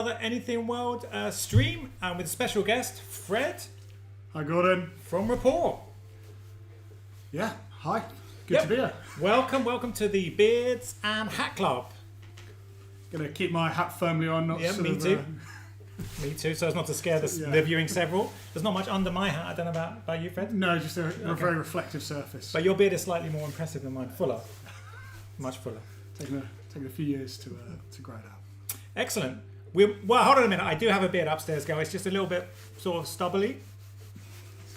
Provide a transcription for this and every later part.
Another Anything World stream with a special guest, Fred. Hi, Gordon. From Rapport. Yeah, hi. Good to be here. Welcome to the Beards and Hat Club. Gonna keep my hat firmly on. Not Yeah, me too. Me too, so as not to scare the viewing several. There's not much under my hat. I don't know about you, Fred. No, just a very reflective surface. But your beard is slightly more impressive than mine. Fuller. Much fuller. Taking a few years to grow it out. Excellent. Well, hold on a minute. I do have a beard upstairs, guys. It's just a little bit sort of stubbly.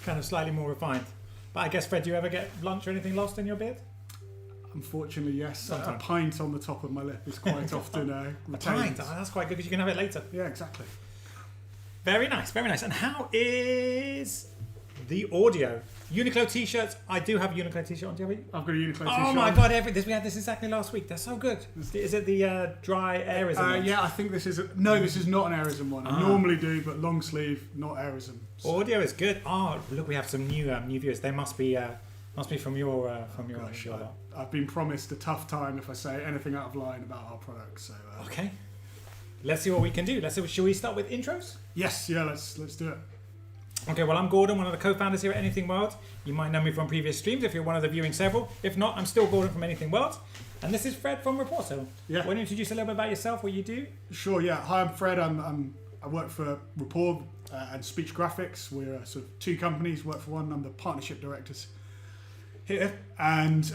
Kind of slightly more refined. But I guess, Fred, do you ever get lunch or anything lost in your beard? Unfortunately, yes. Sometimes. A pint on the top of my lip is quite often retained. A pint? Oh, that's quite good because you can have it later. Yeah, exactly. Very nice, very nice. And how is the audio? Uniqlo t-shirts. I do have a Uniqlo t-shirt on. Do you have it? I've got a Uniqlo t-shirt. Oh my god! We had this exactly last week. They're so good. Is it the dry airism? One? Yeah, I think this is. This is not an airism one. I normally do, but long sleeve, not airism. So. Audio is good. Oh, look, we have some new viewers. They must be from your Gosh, I've been promised a tough time if I say anything out of line about our products. So okay, let's see what we can do. Shall we start with intros? Yes, yeah, let's do it. Okay, well, I'm Gordon, one of the co-founders here at Anything World. You might know me from previous streams if you're one of the viewing several. If not, I'm still Gordon from Anything World. And this is Fred from Rapport. So, yeah. Want to introduce a little bit about yourself, what you do? Sure, yeah. Hi, I'm Fred. I work for Rapport and Speech Graphics. We're sort of two companies, work for one. I'm the partnership directors here. And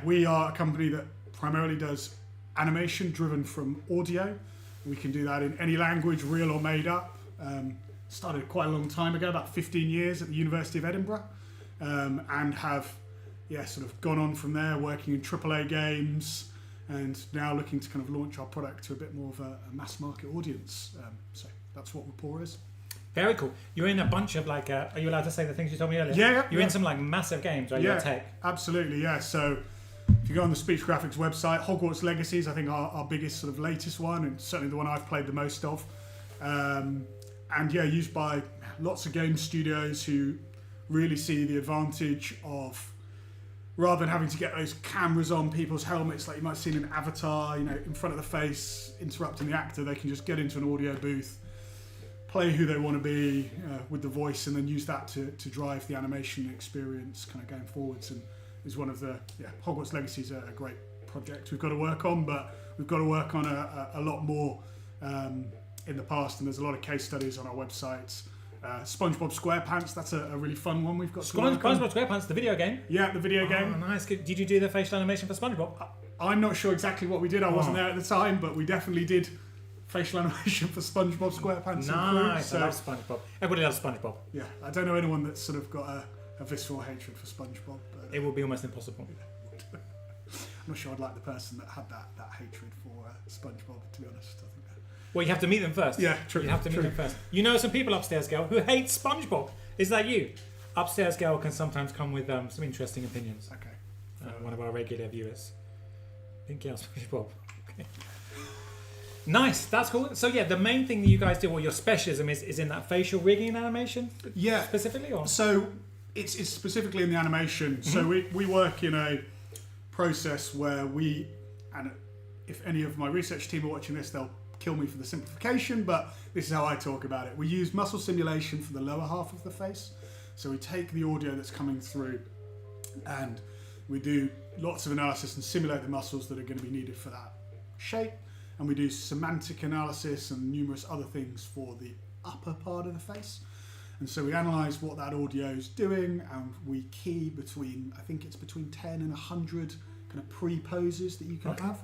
we are a company that primarily does animation driven from audio. We can do that in any language, real or made up. Started quite a long time ago, about 15 years at the University of Edinburgh, and have sort of gone on from there, working in AAA games, and now looking to kind of launch our product to a bit more of a mass market audience. So that's what Rapport is. Very cool. You're in a bunch of are you allowed to say the things you told me earlier? Yeah. You're in some massive games, right? Yeah, tech. Absolutely, yeah. So if you go on the Speech Graphics website, Hogwarts Legacies, I think our biggest sort of latest one, and certainly the one I've played the most of. And used by lots of game studios who really see the advantage of, rather than having to get those cameras on people's helmets like you might see in an Avatar, in front of the face, interrupting the actor, they can just get into an audio booth, play who they want to be with the voice, and then use that to drive the animation experience kind of going forwards. And is one of the Hogwarts Legacy is a great project we've got to work on, but we've got to work on a lot more in the past, and there's a lot of case studies on our websites. SpongeBob SquarePants, that's a really fun one we've got to work on. SpongeBob SquarePants, the video game? Yeah, the video game. Oh, nice. Did you do the facial animation for SpongeBob? I'm not sure exactly what we did. I wasn't there at the time, but we definitely did facial animation for SpongeBob SquarePants. Nice. I love SpongeBob. Everybody loves SpongeBob. Yeah, I don't know anyone that's sort of got a visceral hatred for SpongeBob. But it would be almost impossible. I'm not sure I'd like the person that had that hatred for SpongeBob, to be honest. I think. Well, you have to meet them first. Yeah, true. You have to meet them first. You know some people upstairs, girl, who hate SpongeBob. Is that you? Upstairs girl can sometimes come with some interesting opinions. Okay. One of our regular viewers. Pinky on SpongeBob. Okay. Nice. That's cool. So yeah, the main thing that you guys do, or your specialism, is in that facial rigging animation. Yeah. Specifically, or so it's specifically in the animation. Mm-hmm. So we work in a process where and if any of my research team are watching this, they'll kill me for the simplification, but this is how I talk about it. We use muscle simulation for the lower half of the face. So we take the audio that's coming through and we do lots of analysis and simulate the muscles that are going to be needed for that shape. And we do semantic analysis and numerous other things for the upper part of the face. And so we analyze what that audio is doing, and we key between 10 and 100 kind of pre-poses that you can have.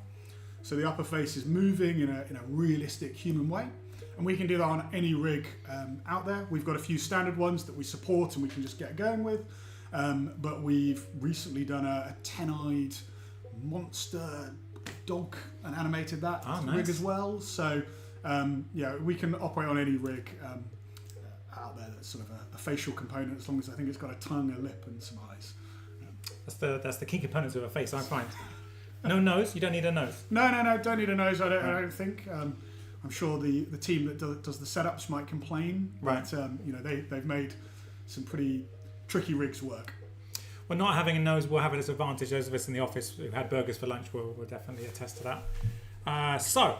So the upper face is moving in a realistic human way, and we can do that on any rig out there. We've got a few standard ones that we support and we can just get going with, but we've recently done a 10-eyed monster dog and animated that rig as well. So we can operate on any rig out there that's sort of a facial component, as long as I think it's got a tongue, a lip, and some eyes. That's the key components of a face, I find. No nose? You don't need a nose? No, don't need a nose, I don't think. I'm sure the team that does the setups might complain, right. But they've made some pretty tricky rigs work. Well, not having a nose will have a disadvantage. Those of us in the office who had burgers for lunch will definitely attest to that. So,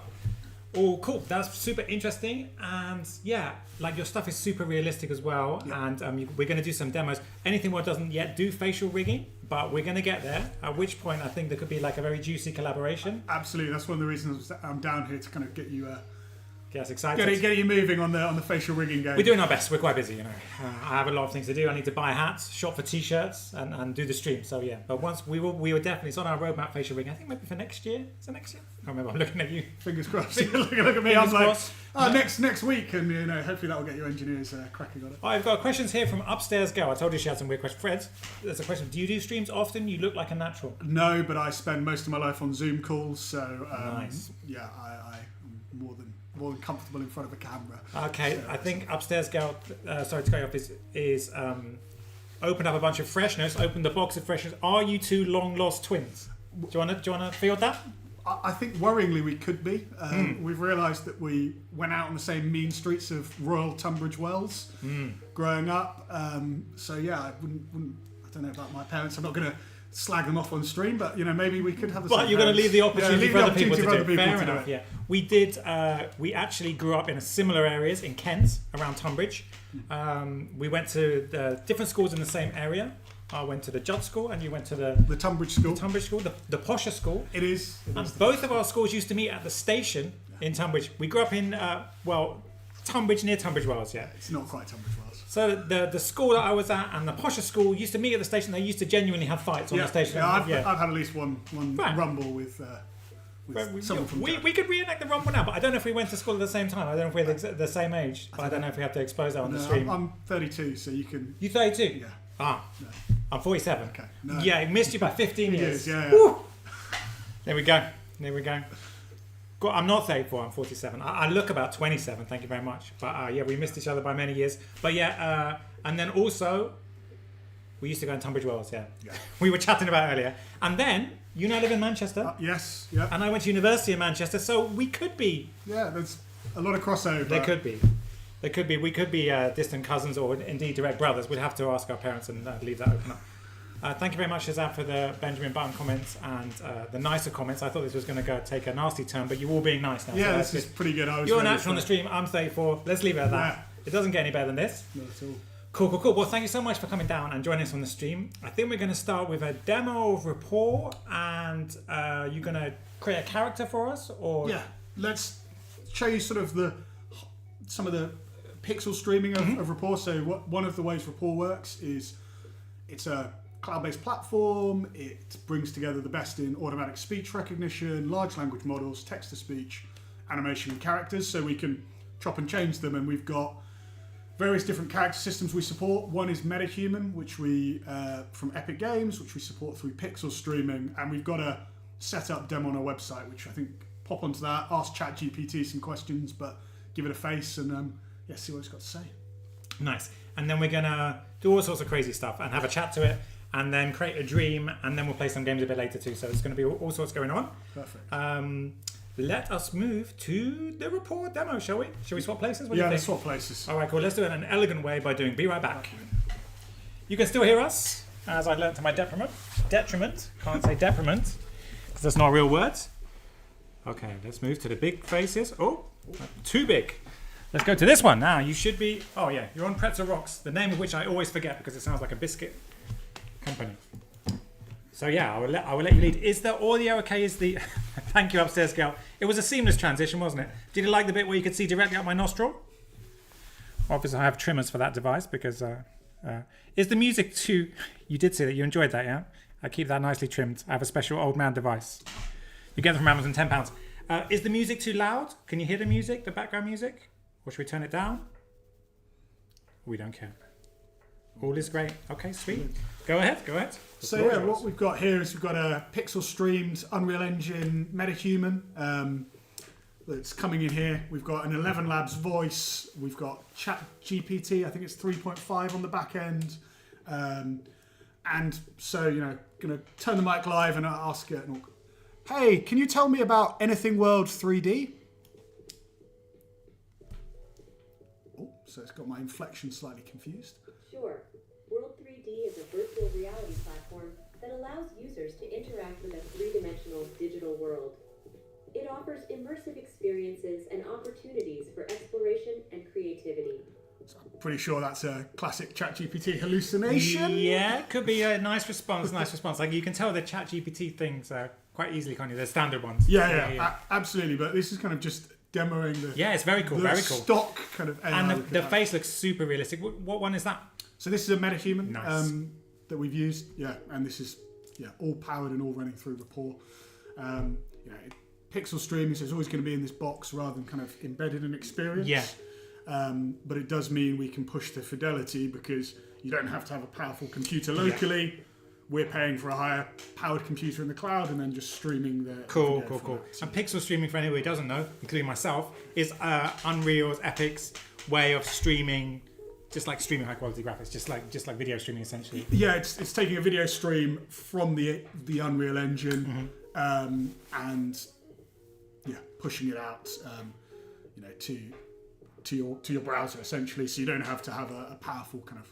Oh, cool. That's super interesting. And yeah, like your stuff is super realistic as well. Yeah. And we're going to do some demos. Anything World doesn't yet do facial rigging, but we're going to get there. At which point I think there could be like a very juicy collaboration. Absolutely. That's one of the reasons I'm down here to kind of get you Get us excited. get you moving on the facial rigging game. We're doing our best. We're quite busy, you know. I have a lot of things to do. I need to buy hats, shop for t-shirts, and do the stream. So yeah, but once we will definitely. It's on our roadmap. Facial rigging. I think maybe for next year. Is it next year? I can't remember. I'm looking at you. Fingers crossed. look at me. I'm like, next week, and hopefully that will get your engineers cracking on it. I've got questions here from Upstairs Girl. I told you she had some weird questions. Fred, there's a question. Do you do streams often? You look like a natural. No, but I spend most of my life on Zoom calls, so Nice. yeah, I'm more than comfortable in front of a camera. Okay, So, I think Upstairs Girl, sorry to cut you off, is opened up a bunch of freshness, opened the box of freshness. Are you two long lost twins? Do you want to field that? I think worryingly we could be. We've realised that we went out on the same mean streets of Royal Tunbridge Wells growing up. So yeah, I don't know about my parents. I'm not going to slag them off on stream, but maybe we could have the But same you're going to parents. leave the opportunity for other people to do it. people Fair to do enough, it. yeah. We did, we actually grew up in a similar areas in Kent, around Tunbridge. We went to the different schools in the same area. I went to the Judd School and you went to the Tunbridge School. Tunbridge School, the posher school. It is. And both of our schools used to meet at the station in Tunbridge. We grew up in, Tunbridge, near Tunbridge Wells, yeah. It's not quite Tunbridge Wells. So the school that I was at and the posher school used to meet at the station. They used to genuinely have fights on the station. Yeah, I've had at least one Right. rumble with someone from Jack. we could reenact the rumble now, but I don't know if we went to school at the same time. I don't know if we're the same age, but I don't know if we have to expose that on the stream. I'm 32, so you can. You 32? Yeah. Ah, No. I'm 47. Okay. No. Yeah, I missed you by 15 years. Yeah. Woo! There we go. I'm not 34, I'm 47. I look about 27, thank you very much. But yeah, we missed each other by many years. But yeah, and then also, we used to go in Tunbridge Wells, yeah. We were chatting about earlier. And then, you now live in Manchester. Yes, yeah. And I went to university in Manchester, so we could be. Yeah, there's a lot of crossover. There could be. We could be distant cousins or indeed direct brothers. We'd have to ask our parents and leave that open up. Thank you very much, Shazam, for the Benjamin Button comments and the nicer comments. I thought this was going to take a nasty turn, but you're all being nice now. Yeah, so this is pretty good. You're a natural on the stream. I'm 34. Let's leave it at that. Yeah. It doesn't get any better than this. Not at all. Cool. Well, thank you so much for coming down and joining us on the stream. I think we're going to start with a demo of Rapport, and you're going to create a character for us, or Yeah, let's show you sort of some of the pixel streaming of Rapport. So one of the ways Rapport works is it's a cloud-based platform. It brings together the best in automatic speech recognition, large language models, text-to-speech, animation, and characters. So we can chop and change them, and we've got various different character systems we support. One is MetaHuman, which we from Epic Games, which we support through pixel streaming, and we've got a setup demo on our website, which I think pop onto that, ask ChatGPT some questions, but give it a face and see what it's got to say. Nice. And then we're going to do all sorts of crazy stuff and have a chat to it, and then create a dream, and then we'll play some games a bit later too. So it's going to be all sorts going on. Perfect. Let us move to the Rapport demo, shall we? Shall we swap places? What do you Let's think? swap places. All right, cool. Let's do it in an elegant way by doing Be Right Back. You can still hear us, as I learned to my detriment. Can't say detriment, because that's not a real word. Okay, let's move to the big faces. Oh, too big. Let's go to this one now. You should be. Oh yeah, you're on Pretzel Rocks, the name of which I always forget because it sounds like a biscuit company. So yeah, I will let you lead. Is the audio okay? Thank you, Upstairs Girl. It was a seamless transition, wasn't it? Did you like the bit where you could see directly up my nostril? Obviously, I have trimmers for that device because. Is the music too? You did say that you enjoyed that, yeah? I keep that nicely trimmed. I have a special old man device. You get them from Amazon, £10. Is the music too loud? Can you hear the music, the background music? Or should we turn it down? We don't care. All is great. Okay, sweet. Go ahead. So yeah, what we've got here is we've got a pixel streamed Unreal Engine MetaHuman that's coming in here. We've got an 11 Labs voice. We've got Chat GPT. I think it's 3.5 on the back end. And so, going to turn the mic live and ask it, hey, can you tell me about anything.world 3D? Oh, so it's got my inflection slightly confused. Sure. World 3D is a virtual reality platform that allows users to interact with a three-dimensional digital world. It offers immersive experiences and opportunities for exploration and creativity. Pretty sure that's a classic ChatGPT hallucination. Yeah, could be a nice response. Like you can tell the ChatGPT things quite easily, can't you? The standard ones. Yeah, absolutely. But this is kind of just demoing the it's very cool. Very cool. Stock kind of AI. And the face looks super realistic. What one is that? So this is a metahuman Nice. that we've used. Yeah, and this is all powered and all running through Rapport. Pixel streaming, so it's always going to be in this box rather than kind of embedded in experience. Yeah. But it does mean we can push the fidelity because you don't have to have a powerful computer locally. Yeah. We're paying for a higher powered computer in the cloud and then just streaming the Cool. And pixel streaming, for anybody who doesn't know, including myself, is Unreal's Epic's way of streaming, just like streaming high quality graphics, just like video streaming essentially. Yeah, it's taking a video stream from the Unreal Engine and pushing it out, to your browser essentially, so you don't have to have a powerful kind of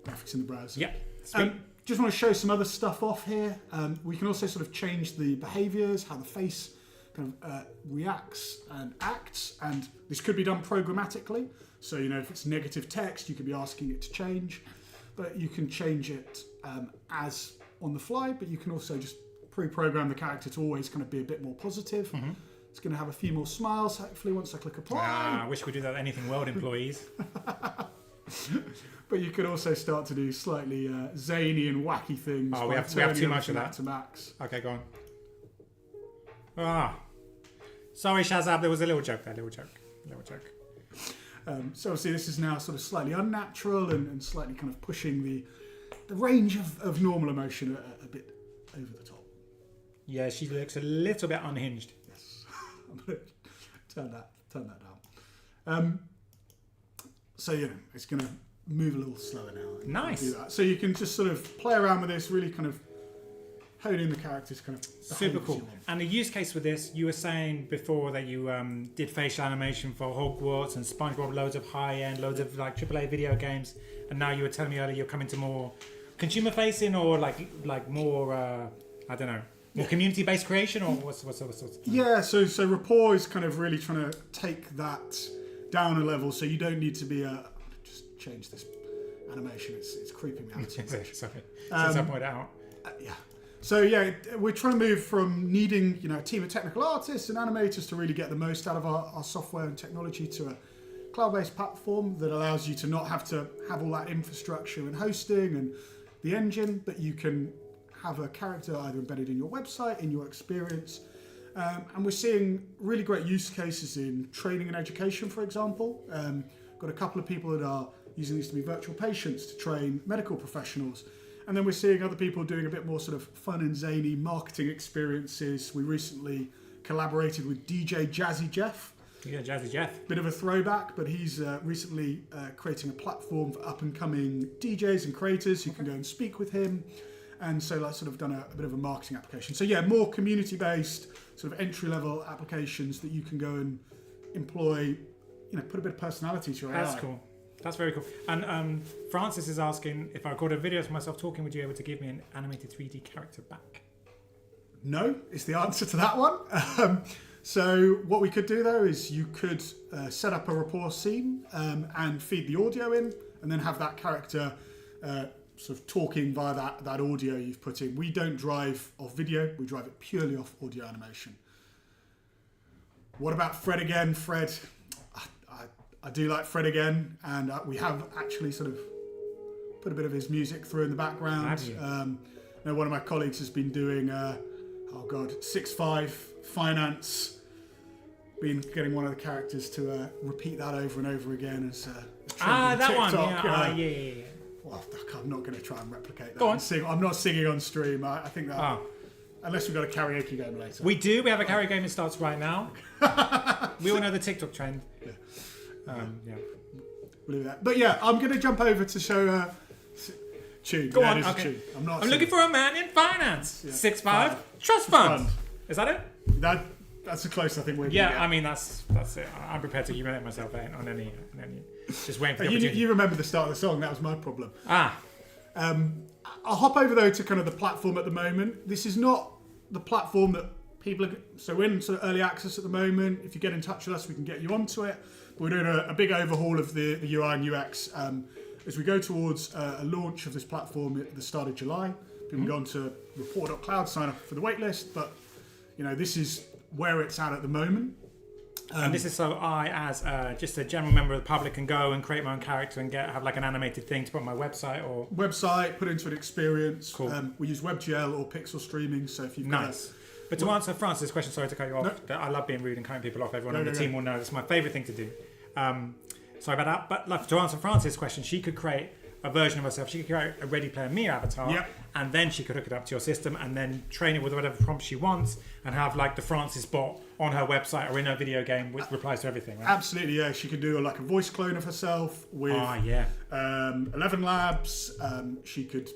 graphics in the browser. Yeah. Just want to show some other stuff off here. We can also sort of change the behaviors, how the face kind of reacts and acts, and this could be done programmatically. So, if it's negative text, you could be asking it to change, but you can change it as on the fly, but you can also just pre-program the character to always kind of be a bit more positive. Mm-hmm. It's going to have a few more smiles, hopefully, once I click apply. I wish we could do that with anything.world employees. But you could also start to do slightly zany and wacky things. Oh, we have too much of that. To max. Okay, go on. Sorry, Shazab, there was a little joke there. Little joke. So obviously this is now sort of slightly unnatural and slightly kind of pushing the range of normal emotion a bit over the top. Yeah, she looks a little bit unhinged. Yes. I'm going to turn that down. It's going to move a little slower now. Nice. Do that. So you can just sort of play around with this, really kind of hone in the characters kind of super cool. And the use case with this, you were saying before that you did facial animation for Hogwarts and SpongeBob, loads of high-end, loads of like AAA video games, and now you were telling me earlier you're coming to more consumer-facing or like more, I don't know, more community-based creation, or what's Yeah, so Rapport is kind of really trying to take that down a level, so you don't need to be just change this animation. It's creeping me out. Sorry, since I pointed out. Yeah. So we're trying to move from needing a team of technical artists and animators to really get the most out of our software and technology to a cloud-based platform that allows you to not have to have all that infrastructure and hosting and the engine, but you can have a character either embedded in your website, in your experience. And we're seeing really great use cases in training and education, for example. Got a couple of people that are using these to be virtual patients to train medical professionals. And then we're seeing other people doing a bit more sort of fun and zany marketing experiences. We recently collaborated with DJ Jazzy Jeff. Yeah, Jazzy Jeff. Bit of a throwback, but he's recently creating a platform for up-and-coming DJs and creators. You can go and speak with him. And so that's sort of done a bit of a marketing application. So more community-based sort of entry-level applications that you can go and employ, put a bit of personality to your AI. That's cool. That's very cool. And Francis is asking, if I record a video of myself talking, would you be able to give me an animated 3D character back? No, is the answer to that one. So what we could do though is you could set up a Rapport scene and feed the audio in, and then have that character sort of talking via that audio you've put in. We don't drive off video, we drive it purely off audio animation. What about Fred again? Fred, I do like Fred again, and we have actually sort of put a bit of his music through in the background. Have you? One of my colleagues has been doing 6'5" finance, been getting one of the characters to repeat that over and over again as that TikTok. one. Yeah. Well, I'm not going to try and replicate that. Go on. I'm not singing on stream. I think that unless we've got a karaoke game later. We do. We have a karaoke game that starts right now. We all know the TikTok trend. Yeah. We'll do that. But I'm going to jump over to show tune. Go on. Okay. Tune. I'm looking for a man in finance. 6'5" trust fund. Is that it? That's the closest I think we're. Yeah, I mean that's it. I'm prepared to humiliate myself on any. Just waiting for the opportunity. You remember the start of the song? That was my problem. I'll hop over though to kind of the platform at the moment. This is not the platform that So we're in sort of early access at the moment. If you get in touch with us, we can get you onto it. But we're doing a big overhaul of the UI and UX as we go towards a launch of this platform at the start of July. People can go on to rapport.cloud, sign up for the waitlist. But this is where it's at the moment. And this is so I, as just a general member of the public, can go and create my own character and have like an animated thing to put on my website or put into an experience. Cool. We use WebGL or pixel streaming. So if you've nice. But to answer Francis' question, sorry to cut you off. No. I love being rude and cutting people off. Everyone on the team will know it's my favourite thing to do. Sorry about that. But like, to answer Francis' question, she could create a version of herself. She could create a Ready Player Me avatar, and then she could hook it up to your system and then train it with whatever prompt she wants and have like the Francis bot on her website or in her video game which replies to everything, right? Absolutely, yeah. She could do like a voice clone of herself with 11 Labs. She could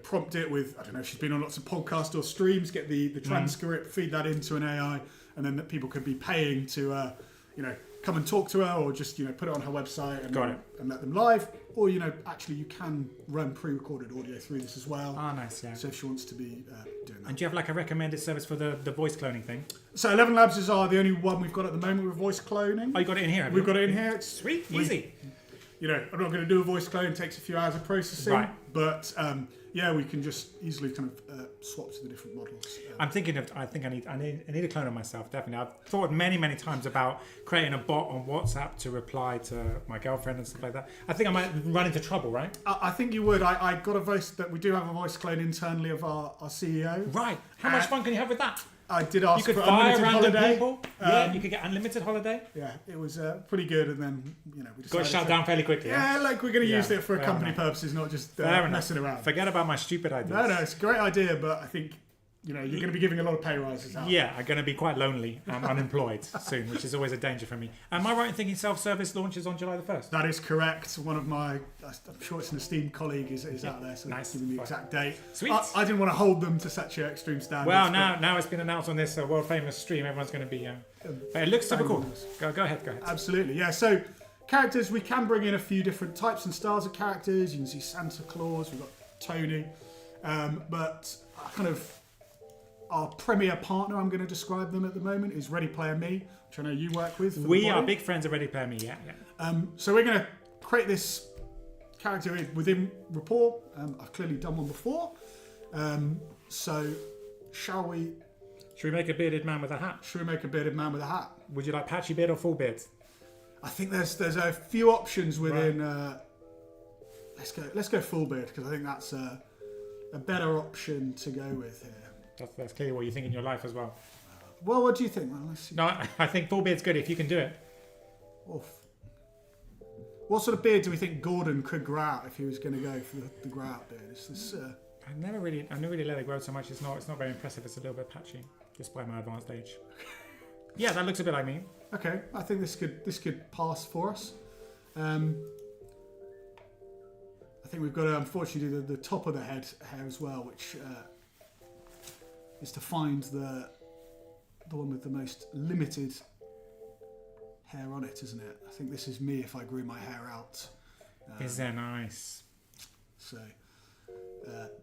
prompt it with, I don't know, she's been on lots of podcasts or streams, get the transcript, feed that into an AI, and then that people could be paying to come and talk to her, or just put it on her website and let them live. Or actually you can run pre-recorded audio through this as well. Ah, nice, yeah. So if she wants to be doing that. And do you have like a recommended service for the voice cloning thing? So 11 Labs is the only one we've got at the moment with voice cloning. Oh, you got it in here? We've got it in here. It's sweet, easy. I'm not going to do a voice clone. It takes a few hours of processing. Right. But we can just easily kind of swap to the different models. I'm thinking of. I think I need a clone of myself. Definitely. I've thought many times about creating a bot on WhatsApp to reply to my girlfriend and stuff like that. I think I might run into trouble, right? I think you would. I got a voice that we do have a voice clone internally of our CEO. Right. How much fun can you have with that? I did ask for unlimited holiday. People. You could get unlimited holiday. Yeah, it was pretty good, and then we decided got shut down fairly quickly. Yeah, like we're going to use it for company purposes, not just messing around. Forget about my stupid ideas. No, it's a great idea, but I think you're going to be giving a lot of pay rises out. Yeah, I'm going to be quite lonely and unemployed soon, which is always a danger for me. Am I right in thinking self-service launches on July the 1st? That is correct. One of my, I'm sure it's an esteemed colleague, is out there, so nice. giving the exact date. Sweet. I didn't want to hold them to such extreme standards. Well, now it's been announced on this world famous stream. Everyone's going to be. But it looks super cool. Go ahead. Absolutely, yeah. So characters, we can bring in a few different types and styles of characters. You can see Santa Claus. We've got Tony, but kind of. Our premier partner, I'm going to describe them at the moment, is Ready Player Me, which I know you work with. We are big friends of Ready Player Me, yeah. So we're going to create this character within Rapport. I've clearly done one before. So shall we... Should we make a bearded man with a hat? Should we make a bearded man with a hat? Would you like patchy beard or full beard? I think there's a few options within... Let's go full beard, because I think that's a better option to go with here. That's clearly what you think in your life as well. Well, what do you think? Well, let's see. No, I think full beard's good if you can do it. What sort of beard do we think Gordon could grow out if he was going to go for the grow out beard? I never really let it grow so much. It's not very impressive. It's a little bit patchy, despite my advanced age. Yeah, that looks a bit like me. Okay, I think this could pass for us. I think we've got to unfortunately do the top of the head hair as well, which. Is to find the one with the most limited hair on it, isn't it? I think this is me if I grew my hair out. Is that nice? So,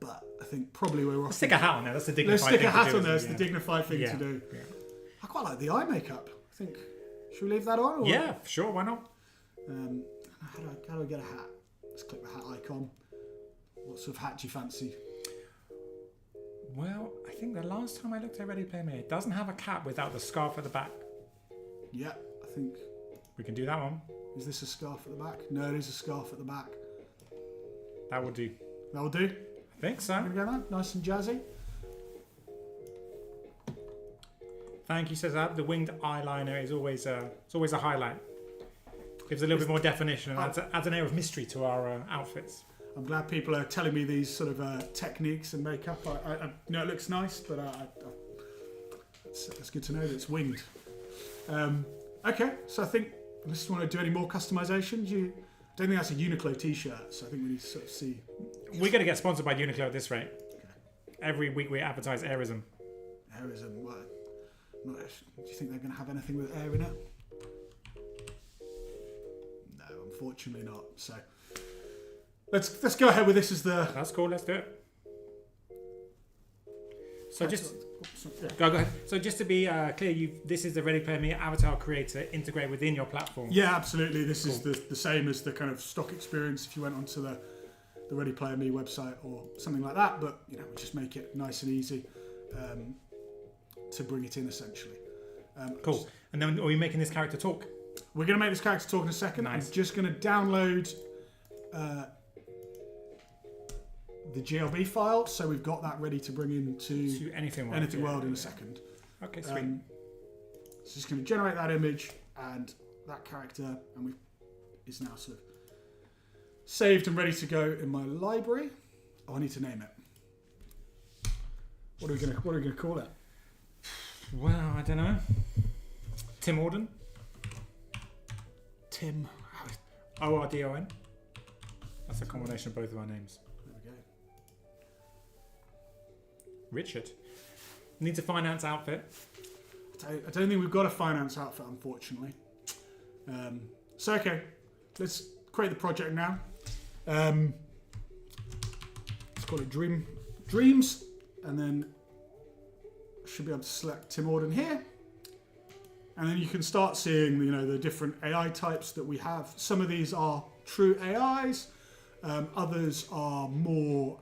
but I think probably we're off. Let's stick a hat on there. That's the dignified thing to do. Let's stick a hat on there. That's the dignified thing to do. Yeah. I quite like the eye makeup. I think. Should we leave that on? Or? Yeah, sure. Why not? How do I get a hat? Let's click the hat icon. What sort of hat do you fancy? Well, I think the last time I looked at Ready Player Me, it doesn't have a cap without the scarf at the back. Yeah, I think... We can do that one. Is this a scarf at the back? No, it is a scarf at the back. That will do. That will do? I think so. Gonna go that? Nice and jazzy. Thank you, says that. The winged eyeliner is always a highlight. Gives a little bit more definition and adds an air of mystery to our outfits. I'm glad people are telling me these sort of techniques and makeup. I know it looks nice, but it's good to know that it's winged. Okay, so I think unless you want to do any more customizations, I don't think that's a Uniqlo t-shirt, so I think we need to sort of see. We're going to get sponsored by Uniqlo at this rate. Okay. Every week we advertise Airism. Airism, what? Do you think they're going to have anything with air in it? No, unfortunately not. So. Let's go ahead with this as the... That's cool, let's do it. So just yeah. go ahead. So just to be clear, this is the Ready Player Me avatar creator integrated within your platform. Yeah, absolutely. This is the same as the kind of stock experience if you went onto the Ready Player Me website or something like that. But we just make it nice and easy to bring it in essentially. Cool. And then are we making this character talk? We're going to make this character talk in a second. Nice. I'm just going to download the GLB file, so we've got that ready to bring into anything world in a second. Okay, sweet. So just going to generate that image and that character, and is now sort of saved and ready to go in my library. Oh, I need to name it. What are we going to call it? Well, I don't know. Tim Orden. Tim. Ordon. That's a combination of both of our names. There we go. Richard. Needs a finance outfit. I don't think we've got a finance outfit, unfortunately. So okay, let's create the project now. Let's call it Dreams, and then should be able to select Tim Orden here. And then you can start seeing, the different AI types that we have. Some of these are true AIs. Others are more,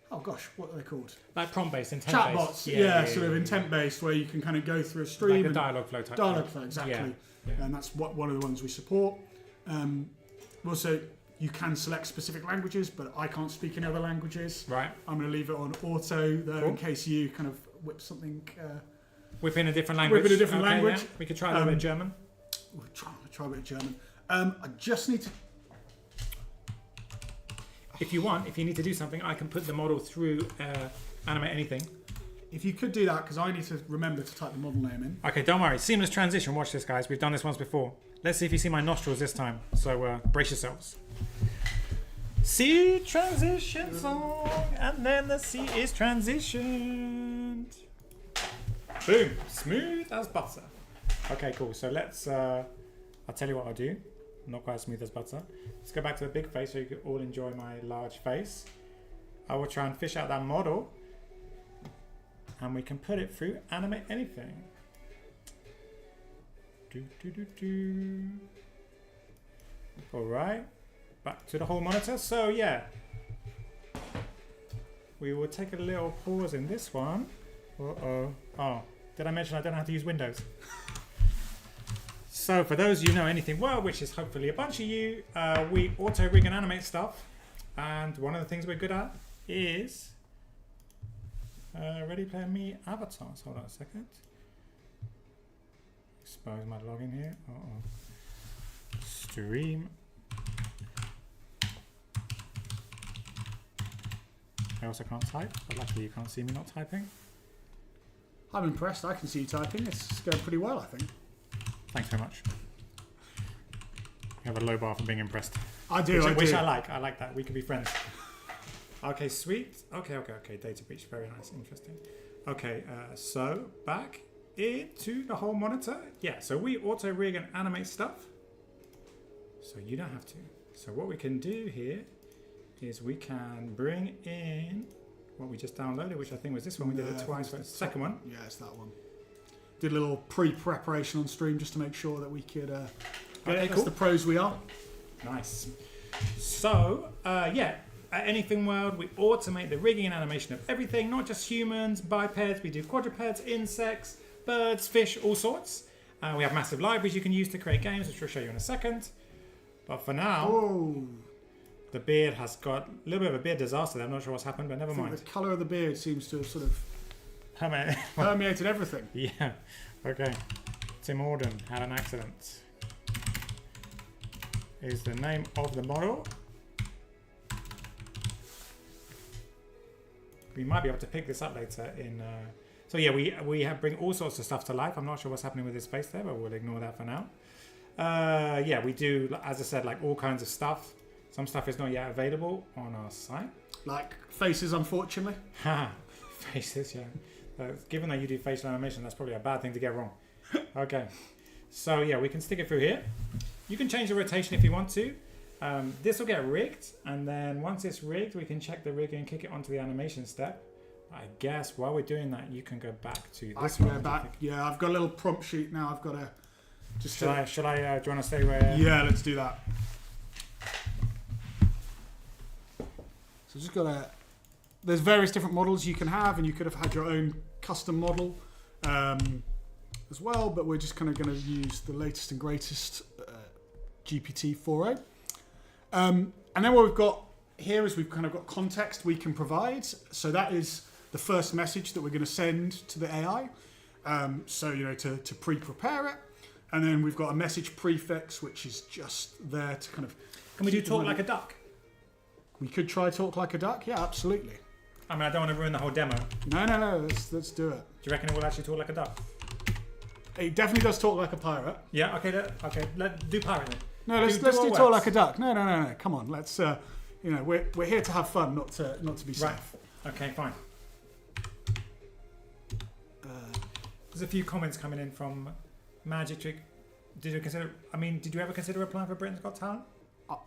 what are they called? Like prompt-based, intent-based. Chatbots, sort of intent-based, where you can kind of go through a stream. Like a dialogue flow type. Dialogue flow, exactly. Yeah. And that's one of the ones we support. Also, you can select specific languages, but I can't speak any other languages. Right. I'm going to leave it on auto, though, in case you kind of whip something... Whip in a different language. Whip in a different language. Yeah. We could try a little bit of German. We'll try a bit of German. I just need to... If you need to do something, I can put the model through Animate Anything. If you could do that, because I need to remember to type the model name in. Okay, don't worry. Seamless transition. Watch this, guys. We've done this once before. Let's see if you see my nostrils this time. So brace yourselves. C transition song, and then the C is transitioned. Boom, smooth as butter. Okay, cool. So let's. I'll tell you what I'll do. Not quite as smooth as butter. Let's go back to the big face so you can all enjoy my large face. I will try and fish out that model, and we can put it through Animate Anything. All right. Back to the whole monitor. So yeah, we will take a little pause in this one. Oh, did I mention I don't know how to use Windows? So for those of you who know anything.world, which is hopefully a bunch of you, we auto rig and animate stuff, and one of the things we're good at is Ready Player Me avatars. Hold on a second. Expose my login here. Stream. I also can't type, but luckily you can't see me not typing. I'm impressed. I can see you typing. It's going pretty well, I think. Thanks very much. You have a low bar for being impressed. I do. Which I like. I like that. We could be friends. Okay, sweet. Okay. Data breach. Very nice. Interesting. Okay, so back into the whole monitor. Yeah, so we auto rig and animate stuff. So you don't have to. So what we can do here is we can bring in what we just downloaded, which I think was this one. We did it twice. For the second one. Yeah, it's that one. Did a little pre-preparation on stream just to make sure that we could get it. That's the pros we are. Nice. So, at anything.world, we automate the rigging and animation of everything, not just humans, bipeds. We do quadrupeds, insects, birds, fish, all sorts. We have massive libraries you can use to create games, which we'll show you in a second. But for now, the beard has got a little bit of a beard disaster there. I'm not sure what's happened, but never mind. The colour of the beard seems to have sort of permeated everything. Yeah. Okay. Tim Orden had an accident. Is the name of the model. We might be able to pick this up later in... So yeah, we have bring all sorts of stuff to life. I'm not sure what's happening with his face there, but we'll ignore that for now. Yeah, we do, as I said, like all kinds of stuff. Some stuff is not yet available on our site. Like faces, unfortunately. Faces, yeah. Given that you do facial animation, that's probably a bad thing to get wrong. Okay. So yeah, we can stick it through here. You can change the rotation if you want to. This will get rigged, and then once it's rigged, we can check the rig and kick it onto the animation step. I guess while we're doing that, you can go back to I this can one. go back. Yeah, I've got a little prompt sheet now. I've got to just. Should I? Do you want to say where? Yeah, let's do that. So just got to. There's various different models you can have, and you could have had your own custom model as well. But we're just kind of going to use the latest and greatest GPT-4o. And then what we've got here is we've kind of got context we can provide. So that is the first message that we're going to send to the AI. So, to pre-prepare it. And then we've got a message prefix, which is just there to kind of... Can we do talk like a duck? We could try talk like a duck. Yeah, absolutely. I mean, I don't want to ruin the whole demo. No. Let's do it. Do you reckon it will actually talk like a duck? It definitely does talk like a pirate. Yeah. Okay. Let's do pirate then. No, let's do talk like a duck. No. Come on. Let's. We're here to have fun, not to be safe. Right. Okay. Fine. There's a few comments coming in from Magic Trick. Did you ever consider applying for Britain's Got Talent?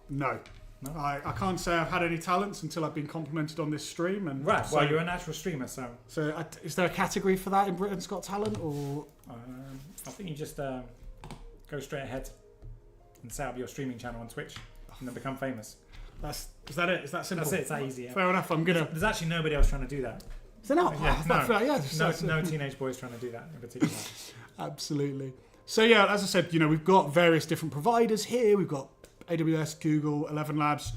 No. No? I can't say I've had any talents until I've been complimented on this stream. And right. so, Well, you're a natural streamer, so. So, is there a category for that in Britain's Got Talent, or? I think you just go straight ahead and set up your streaming channel on Twitch, and then become famous. Is that it? Is that simple? That's it. It's that easy. Yeah. Fair enough. There's actually nobody else trying to do that. Is there not? No teenage boys trying to do that in particular. Absolutely. So yeah, as I said, we've got various different providers here. We've got AWS, Google, 11 Labs.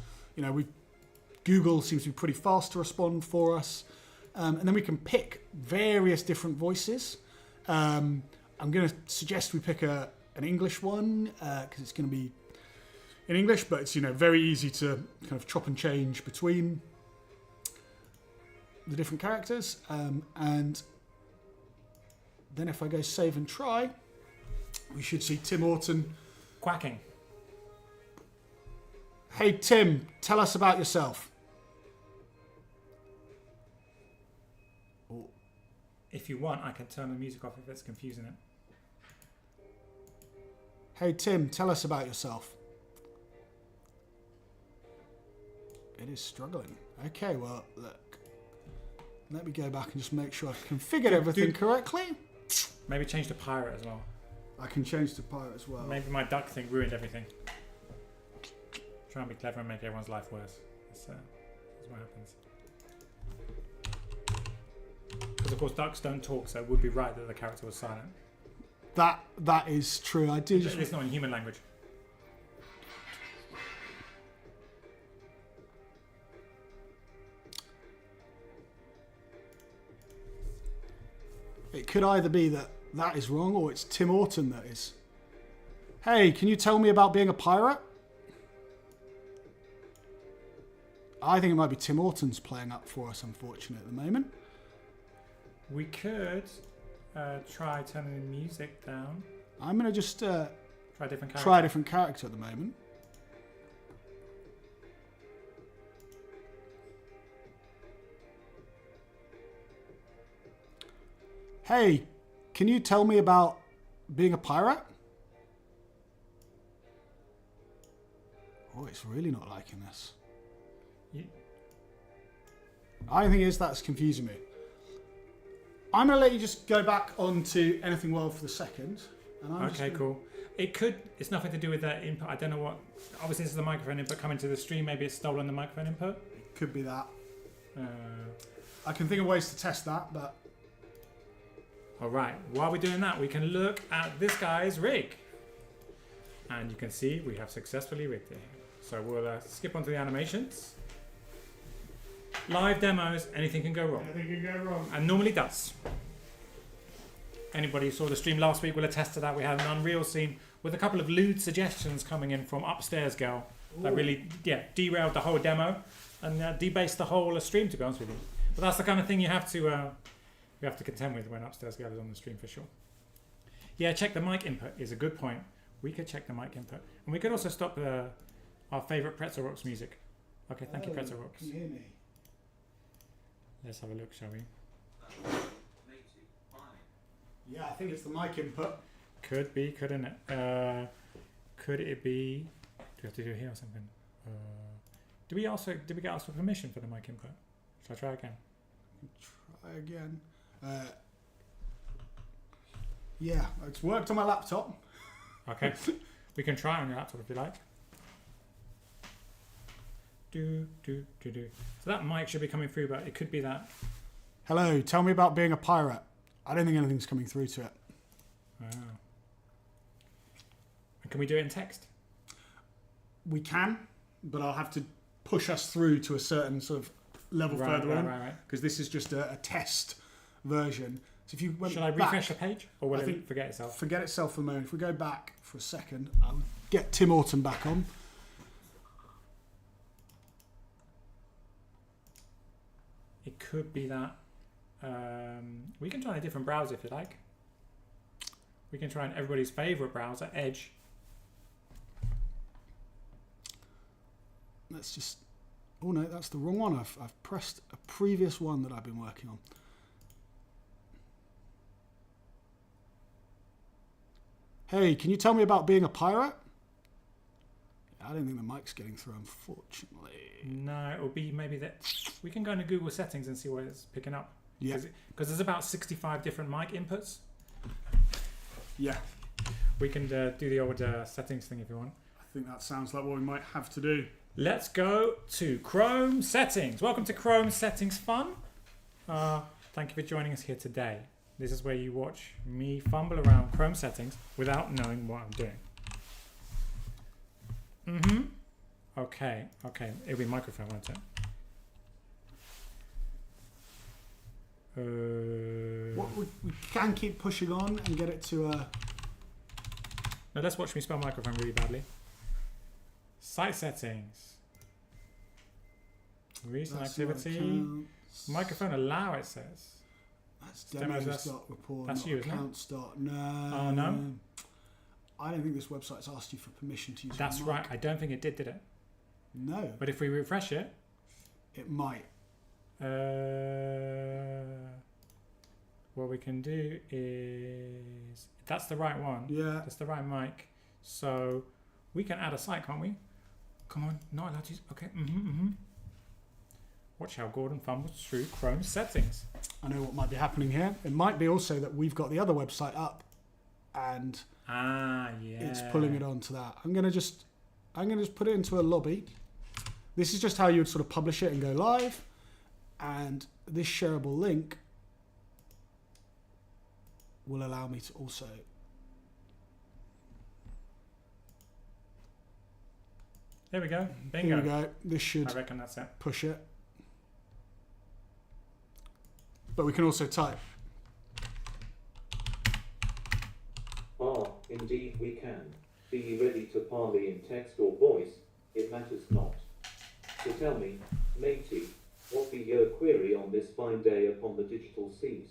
Google seems to be pretty fast to respond for us, and then we can pick various different voices. I'm going to suggest we pick an English one because it's going to be in English, but it's very easy to kind of chop and change between the different characters. And then if I go save and try, we should see Tim Orton Quacking. Hey Tim, tell us about yourself. If you want, I can turn the music off if it's confusing it. Hey Tim, tell us about yourself. It is struggling. Okay, well, look. Let me go back and just make sure I've configured everything correctly. Maybe change to pirate as well. I can change to pirate as well. Maybe my duck thing ruined everything. Try and be clever and make everyone's life worse. That's what happens. Because of course ducks don't talk, so it would be right that the character was silent. That is true. I do just. It's not in human language. It could either be that is wrong, or it's Tim Orton that is. Hey, can you tell me about being a pirate? I think it might be Tim Orton's playing up for us, unfortunately, at the moment. We could try turning the music down. I'm going to just try a different character. Try a different character at the moment. Hey, can you tell me about being a pirate? Oh, it's really not liking this. I think that's confusing me. I'm going to let you just go back onto Anything World for the second. And okay, cool. It's nothing to do with that input. I don't know what. Obviously, this is the microphone input coming to the stream. Maybe it's stolen the microphone input. It could be that. I can think of ways to test that, but. All right. While we're doing that, we can look at this guy's rig. And you can see we have successfully rigged it. So we'll skip onto the animations. Live demos, anything can go wrong. Anything can go wrong. And normally does. Anybody who saw the stream last week will attest to that. We had an Unreal scene with a couple of lewd suggestions coming in from Upstairs Girl that really derailed the whole demo and debased the whole stream, to be honest with you. But that's the kind of thing you have to contend with when Upstairs Girl is on the stream for sure. Yeah, check the mic input is a good point. We could check the mic input. And we could also stop our favourite Pretzel Rocks music. Okay, thank you, Pretzel Rocks. Can you hear me? Let's have a look, shall we? Yeah, I think it's the mic input. Could be, couldn't it? Could it be? Do we have to do it here or something? Did we get asked for permission for the mic input? Shall I try again? Try try again. Yeah, it's worked on my laptop. Okay. We can try it on your laptop if you like. Do. So that mic should be coming through, but it could be that. Hello, tell me about being a pirate. I don't think anything's coming through to it. Oh. And can we do it in text? We can, but I'll have to push us through to a certain sort of level further on. Right. Because this is just a test version. So if you went Should I back, refresh the page? Or will I it think forget itself? Forget itself for a moment. If we go back for a second, I'll get Tim Orton back on. It could be that. We can try a different browser if you like. We can try everybody's favourite browser, Edge. Let's just... Oh no, that's the wrong one. I've pressed a previous one that I've been working on. Hey, can you tell me about being a pirate? I don't think the mic's getting through, unfortunately. No, it will be maybe that. We can go into Google settings and see what it's picking up. Yeah. Because there's about 65 different mic inputs. Yeah. We can do the old settings thing if you want. I think that sounds like what we might have to do. Let's go to Chrome settings. Welcome to Chrome settings fun. Thank you for joining us here today. This is where you watch me fumble around Chrome settings without knowing what I'm doing. Okay. It'll be microphone, won't it? We can keep pushing on and get it to a... No, let's watch me spell microphone really badly. Site settings. Recent activity. Microphone allow, it says. That's demos.report. That's you, isn't it? Accounts. No. Oh, no? I don't think this website's asked you for permission to use That's your mic. right. I don't think it did it? No. But if we refresh it... It might. What we can do is... That's the right one. Yeah. That's the right mic. So we can add a site, can't we? Come on. Not allowed to use... Okay. Watch how Gordon fumbles through Chrome settings. I know what might be happening here. It might be also that we've got the other website up and it's pulling it onto that. I'm gonna just put it into a lobby. This is just how you would sort of publish it and go live. And this shareable link will allow me to also... There we go. Bingo. Here we go. This should I reckon that's it. push it. But we can also type. Indeed we can. Be ye ready to parley in text or voice, it matters not. So tell me, matey, what be your query on this fine day upon the digital seas?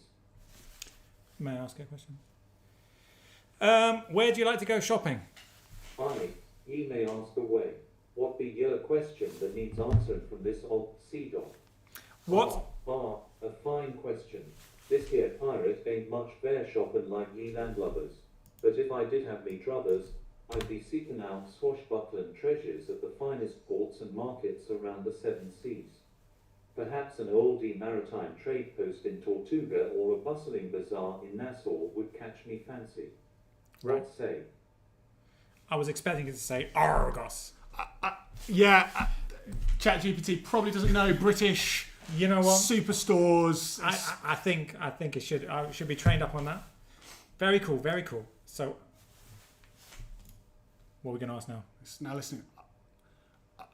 May I ask a question? Where do you like to go shopping? Aye, ye may ask away. What be your question that needs answering from this old sea dog? What? A fine question. This here pirate ain't much fair shopping like ye landlubbers. But if I did have me druthers, I'd be seeking out swashbuckling treasures at the finest ports and markets around the seven seas. Perhaps an oldie maritime trade post in Tortuga or a bustling bazaar in Nassau would catch me fancy. Right. What say? I was expecting it to say Argos. ChatGPT probably doesn't know British. You know what? Superstores. I think it should. I should be trained up on that. Very cool. Very cool. So, what are we going to ask now? It's now listening.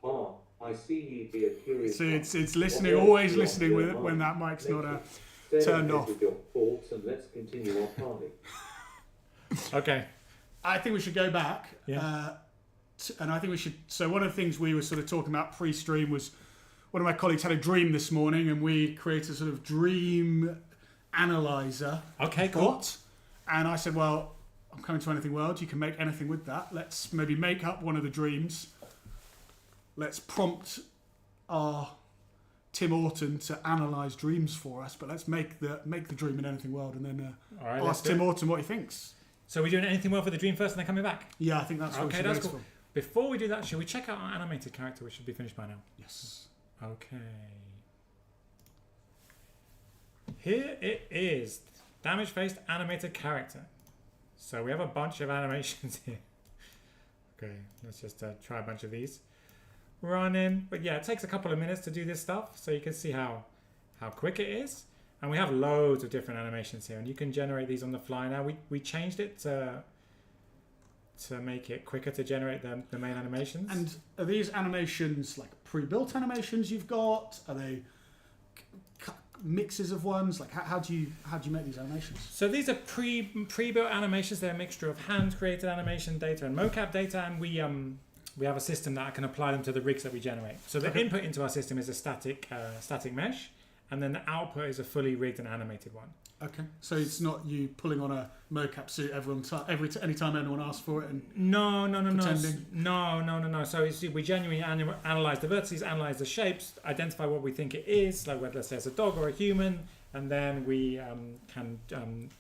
I see ye be a curious. So it's listening, always listening when that mic's not turned off. With your thoughts and let's continue our parley. Okay. I think we should go back. Yeah. And I think we should. So one of the things we were sort of talking about pre-stream was one of my colleagues had a dream this morning, and we created a sort of dream analyzer. Okay, cool. Bot. And I said, well, I'm coming to Anything World. You can make anything with that. Let's maybe make up one of the dreams. Let's prompt our Tim Orton to analyse dreams for us. But let's make the dream in Anything World, and then All right, ask Tim Orton what he thinks. So we're doing anything well for the dream first, and then coming back. Yeah, I think that's what we should that's go cool. for. Before we do that, should we check out our animated character, which should be finished by now? Yes. Okay. Here it is. Damage faced animated character. So we have a bunch of animations here. Okay, let's just try a bunch of these. Running. But yeah, it takes a couple of minutes to do this stuff. So you can see how quick it is. And we have loads of different animations here. And you can generate these on the fly now. We changed it to make it quicker to generate the main animations. And are these animations like pre-built animations you've got? Are they mixes of ones? Like how do you make these animations? So these are pre-built animations. They're a mixture of hand-created animation data and mocap data, and we have a system that can apply them to the rigs that we generate. So the input into our system is a static mesh, and then the output is a fully rigged and animated one. Okay, so it's not you pulling on a mocap suit anytime anyone asks for it and No. pretending? No. So we genuinely analyze the vertices, analyze the shapes, identify what we think it is, like whether let's say it's a dog or a human, and then we can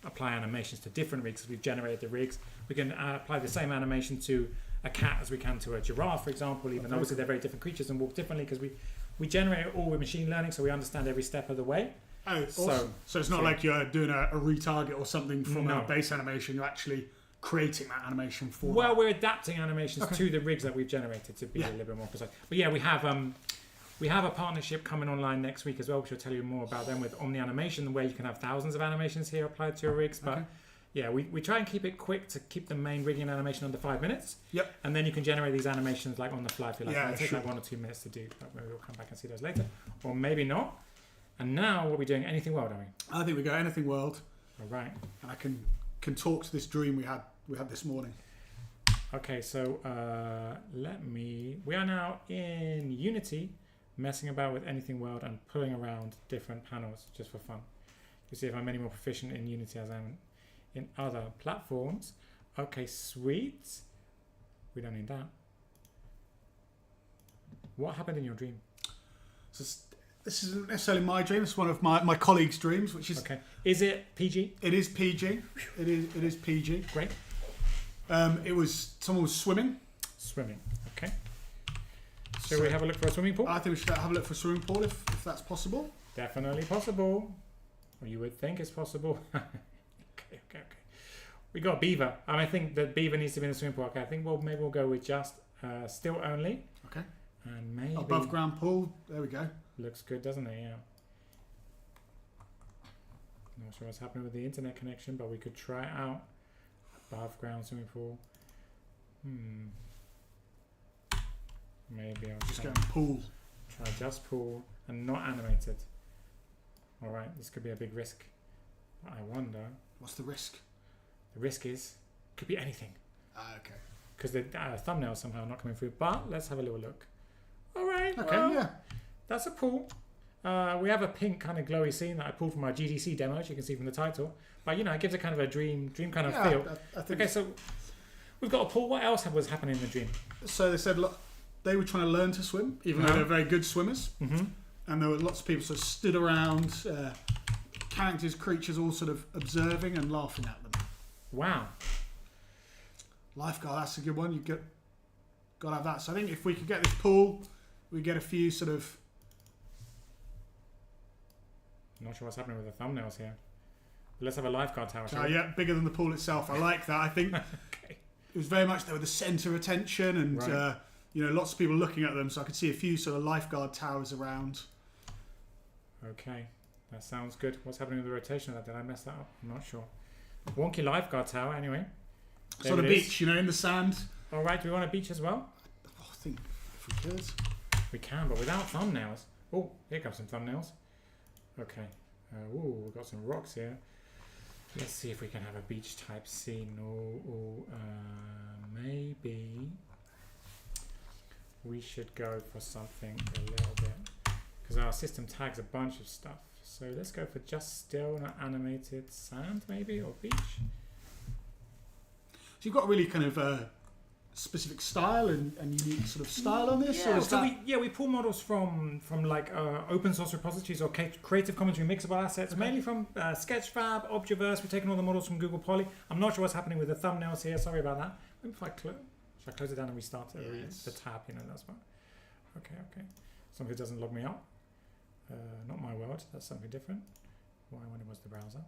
apply animations to different rigs. As we've generated the rigs, we can apply the same animation to a cat as we can to a giraffe, for example. Even obviously they're very different creatures and walk differently because we generate it all with machine learning, so we understand every step of the way. Oh, awesome. So it's not like you're doing a retarget or something from No. a base animation. You're actually creating that animation for. Well, we're adapting animations to the rigs that we've generated to be Yeah. a little bit more precise. But yeah, we have a partnership coming online next week as well, which I'll tell you more about them with Omni Animation, where you can have thousands of animations here applied to your rigs. But yeah, we try and keep it quick to keep the main rigging animation under 5 minutes. Yep. And then you can generate these animations like on the fly if you like. Yeah, It'll take sure. like 1 or 2 minutes to do, but maybe we'll come back and see those later. Or maybe not. And now what are we doing? Anything world, are we? I think we go anything world, All right. and I can talk to this dream we had this morning. Okay, so we are now in Unity, messing about with anything world and pulling around different panels just for fun. You see if I'm any more proficient in Unity as I am in other platforms. Okay, sweet. We don't need that. What happened in your dream? So this isn't necessarily my dream. It's one of my colleagues' dreams, which is Okay. Is it PG? it is PG. It is PG. Great. Someone was swimming. Swimming. Okay. Shall we have a look for a swimming pool? I think we should have a look for a swimming pool if that's possible. Definitely possible. Or you would think it's possible. Okay. We got beaver. And I think the beaver needs to be in the swimming pool. Okay, I think maybe we'll go with just still only. Okay. And maybe Above ground pool. There we go. looks good, doesn't it? Yeah. Not sure what's happening with the internet connection, but we could try it out. Above ground swimming pool. Maybe I'll Just try, going pool. try just pool and not animated. All right, this could be a big risk. But I wonder. What's the risk? The risk is could be anything Okay. because the thumbnail's somehow not coming through. But let's have a little look. All right. Okay. well, Yeah. That's a pool. We have a pink kind of glowy scene that I pulled from our GDC demo, as you can see from the title. But it gives a kind of a dream kind of feel. I think. Okay, so we've got a pool. What else was happening in the dream? So they said, look, they were trying to learn to swim, even though they're very good swimmers. Mm-hmm. And there were lots of people sort of stood around, characters, creatures, all sort of observing and laughing at them. Wow. Lifeguard, that's a good one. You got to have that. So I think if we could get this pool, we get a few sort of. I'm not sure what's happening with the thumbnails here. But let's have a lifeguard tower. shall we? Yeah, bigger than the pool itself. I like that. I think Okay. it was very much they were the centre of attention, and Right. lots of people looking at them. So I could see a few sort of lifeguard towers around. Okay, that sounds good. What's happening with the rotation of that? Did I mess that up? I'm not sure. Wonky lifeguard tower. Anyway. There Sort of it is. beach, in the sand. All right. Do we want a beach as well? Oh, I think if we could. We can, but without thumbnails. Oh, here comes some thumbnails. Okay. We've got some rocks here. Let's see if we can have a beach type scene. Maybe we should go for something a little bit because our system tags a bunch of stuff. So let's go for just still, not animated sand, maybe, or beach. So you've got a really kind of specific style and unique sort of style on this? Or is So that... we pull models from like open source repositories or Creative Commons remixable assets, mainly from Sketchfab, Objaverse. We've taken all the models from Google Poly. I'm not sure what's happening with the thumbnails here. Sorry about that. Maybe if should I close it down and restart the tab? That's fine. Okay. Something doesn't log me out. Not my world. That's something different. what I wanted was the browser.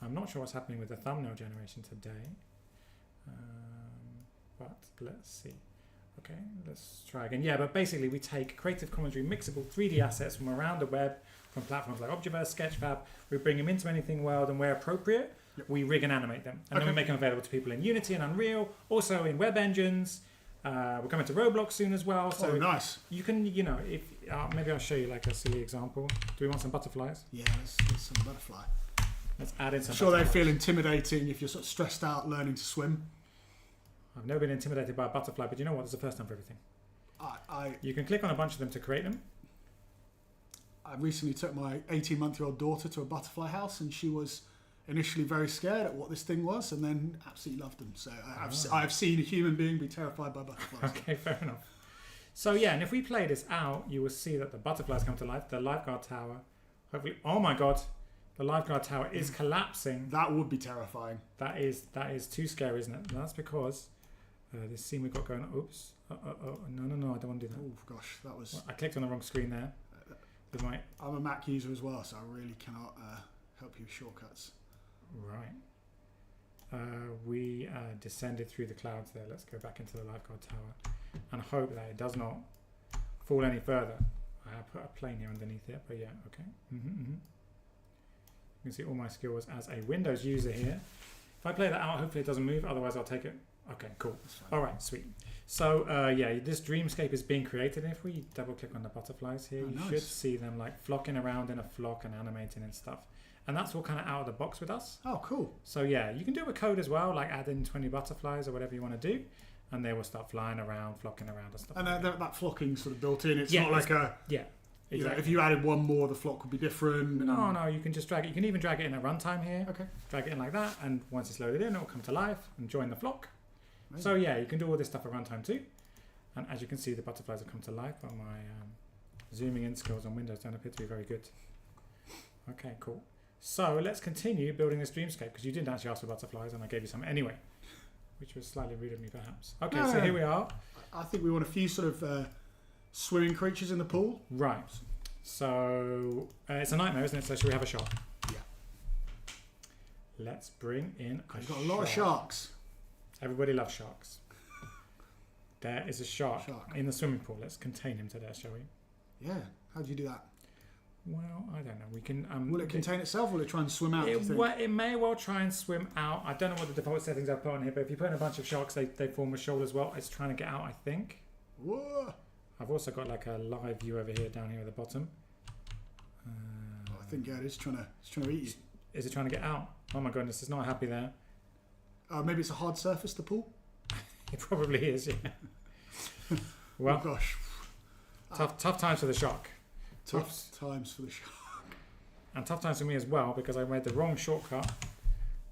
I'm not sure what's happening with the thumbnail generation today. But let's see. Okay, let's try again. Yeah, but basically we take Creative Commons remixable 3D assets from around the web, from platforms like Objaverse, Sketchfab. We bring them into anything world, and where appropriate, we rig and animate them. And then we make them available to people in Unity and Unreal, also in web engines. We're coming to Roblox soon as well. So nice. You can, if maybe I'll show you like a silly example. Do we want some butterflies? Yeah, let's some butterfly. Let's add in some. I'm sure they butterflies. feel intimidating if you're sort of stressed out learning to swim. I've never been intimidated by a butterfly, but you know what? There's a first time for everything. You can click on a bunch of them to create them. I recently took my 18-month-old daughter to a butterfly house, and she was initially very scared at what this thing was, and then absolutely loved them. So I've seen a human being be terrified by butterflies. Okay, fair enough. So yeah, and if we play this out, you will see that the butterflies come to life. The lifeguard tower, hopefully. Oh my god, the lifeguard tower is collapsing. That would be terrifying. That is too scary, isn't it? And that's because this scene we've got going. Oops. No, I don't want to do that. Oh gosh, that was. Well, I clicked on the wrong screen there. I'm a Mac user as well, so I really cannot help you with shortcuts. Right. We descended through the clouds there. Let's go back into the lifeguard tower and hope that it does not fall any further. I put a plane here underneath it, but yeah, okay. You can see all my skills as a Windows user here. If I play that out, hopefully it doesn't move. Otherwise, I'll take it. Okay, cool. All right, sweet. So yeah, this dreamscape is being created. And if we double click on the butterflies here, you should see them like flocking around in a flock and animating and stuff. And that's all kind of out of the box with us. Oh, cool. So yeah, you can do it with code as well, like add in 20 butterflies or whatever you want to do. And they will start flying around, flocking around and stuff. And that flocking sort of built in. It's Yeah, not like a... Yeah. Exactly. You know, if you added one more, the flock would be different. No, you can just drag it. You can even drag it in at runtime here. Okay. Drag it in like that, and once it's loaded in, it'll come to life and join the flock. Amazing. So yeah, you can do all this stuff at runtime too. And as you can see, the butterflies have come to life, but my zooming in skills on Windows don't appear to be very good. Okay, cool. So let's continue building this dreamscape, because you didn't actually ask for butterflies, and I gave you some anyway, which was slightly rude of me perhaps. Okay, so here we are. I think we want a few sort of swimming creatures in the pool. Right. So it's a nightmare, isn't it? So should we have a shark? Yeah. Let's bring in We've got a lot of sharks. Everybody loves sharks. There is a shark in the swimming pool. Let's contain him to there, shall we? Yeah. How do you do that? Well, I don't know. We can. Will it contain itself, or will it try and swim out? It may well try and swim out. I don't know what the default settings I've put on here, but if you put in a bunch of sharks, they form a shoal as well. It's trying to get out, I think. Whoa. I've also got like a live view over here, down here at the bottom. I think it's trying to eat you. Is it trying to get out? Oh my goodness, it's not happy there. Maybe it's a hard surface, the pool. It probably is, yeah. Well, oh gosh. Tough times for the shark. Tough times for the shark. And tough times for me as well, because I made the wrong shortcut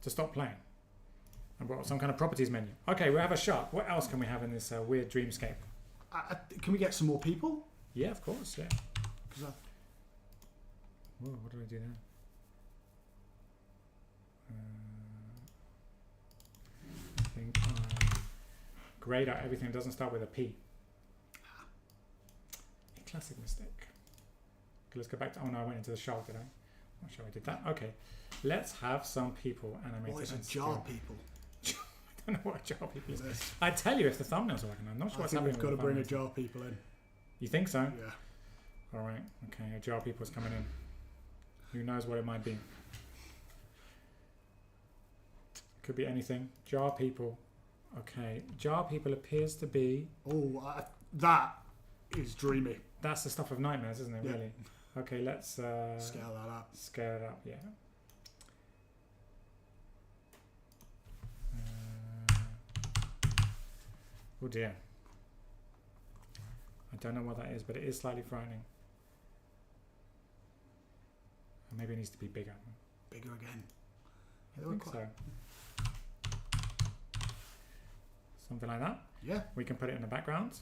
to stop playing. I brought up some kind of properties menu. Okay, we have a shark. What else can we have in this weird dreamscape? Can we get some more people? Yeah, of course, yeah. Whoa, what do I do now? I think I grayed out everything that doesn't start with a P. A classic mistake. Okay, let's go back to... Oh no, I went into the shark, did I? Not sure I did that. Okay, let's have some people animated. What is a jar people? I don't know what a jar people is. I'd tell you if the thumbnails are working. I'm not sure what's happening. We've got to bring a jar people in. You think so? Yeah. All right. Okay, a jar people's coming in. Who knows what it might be? Could be anything. Jar people. Okay, jar people appears to be... Oh, that is dreamy. That's the stuff of nightmares, isn't it, Yeah. really? Okay, let's... scale that up. Scale it up, yeah. Oh dear. I don't know what that is, but it is slightly frightening. Maybe it needs to be bigger. Bigger again. I think so. Something like that. Yeah. We can put it in the background.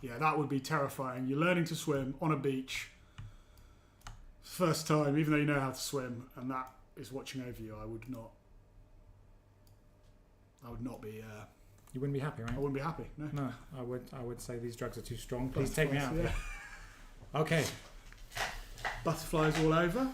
Yeah, that would be terrifying. You're learning to swim on a beach. First time, even though you know how to swim, and that is watching over you. I would not be... You wouldn't be happy, right? I wouldn't be happy, no. No, I would say these drugs are too strong. Please take me out. Yeah. Okay. Butterflies all over.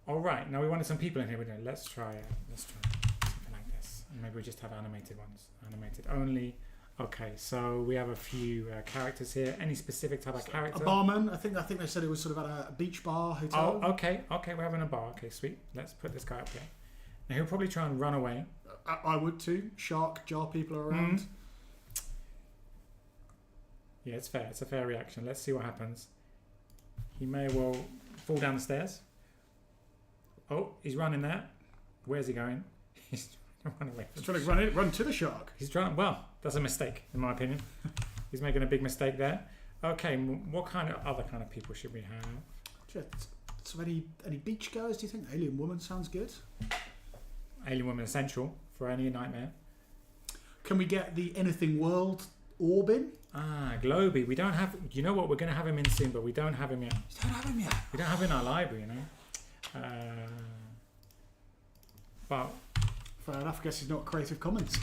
All right, now we wanted some people in here. Let's try something like this. And maybe we just have animated ones. Animated only. Okay, so we have a few characters here. Any specific type of character? A barman. I think they said it was sort of at a beach bar hotel. Oh, okay, we're having a bar. Okay, sweet. Let's put this guy up here. Now he'll probably try and run away. I would too. Shark jar people are around. Yeah, it's fair. It's a fair reaction. Let's see what happens. He may well fall down the stairs. Oh, he's running there. Where's he going? He's trying to run away. He's trying to run to the shark. He's trying. Well, that's a mistake, in my opinion. He's making a big mistake there. Okay, what kind of other kind of people should we have? So any beach goers? Do you think Alien Woman sounds good? Alien Woman essential for any nightmare. Can we get the anything.world orb in? Ah, Globy. We don't have. You know what? We're going to have him in soon, but we don't have him yet. You don't have him yet. We don't have him in our library, you know. But fair enough. I guess he's not Creative Commons.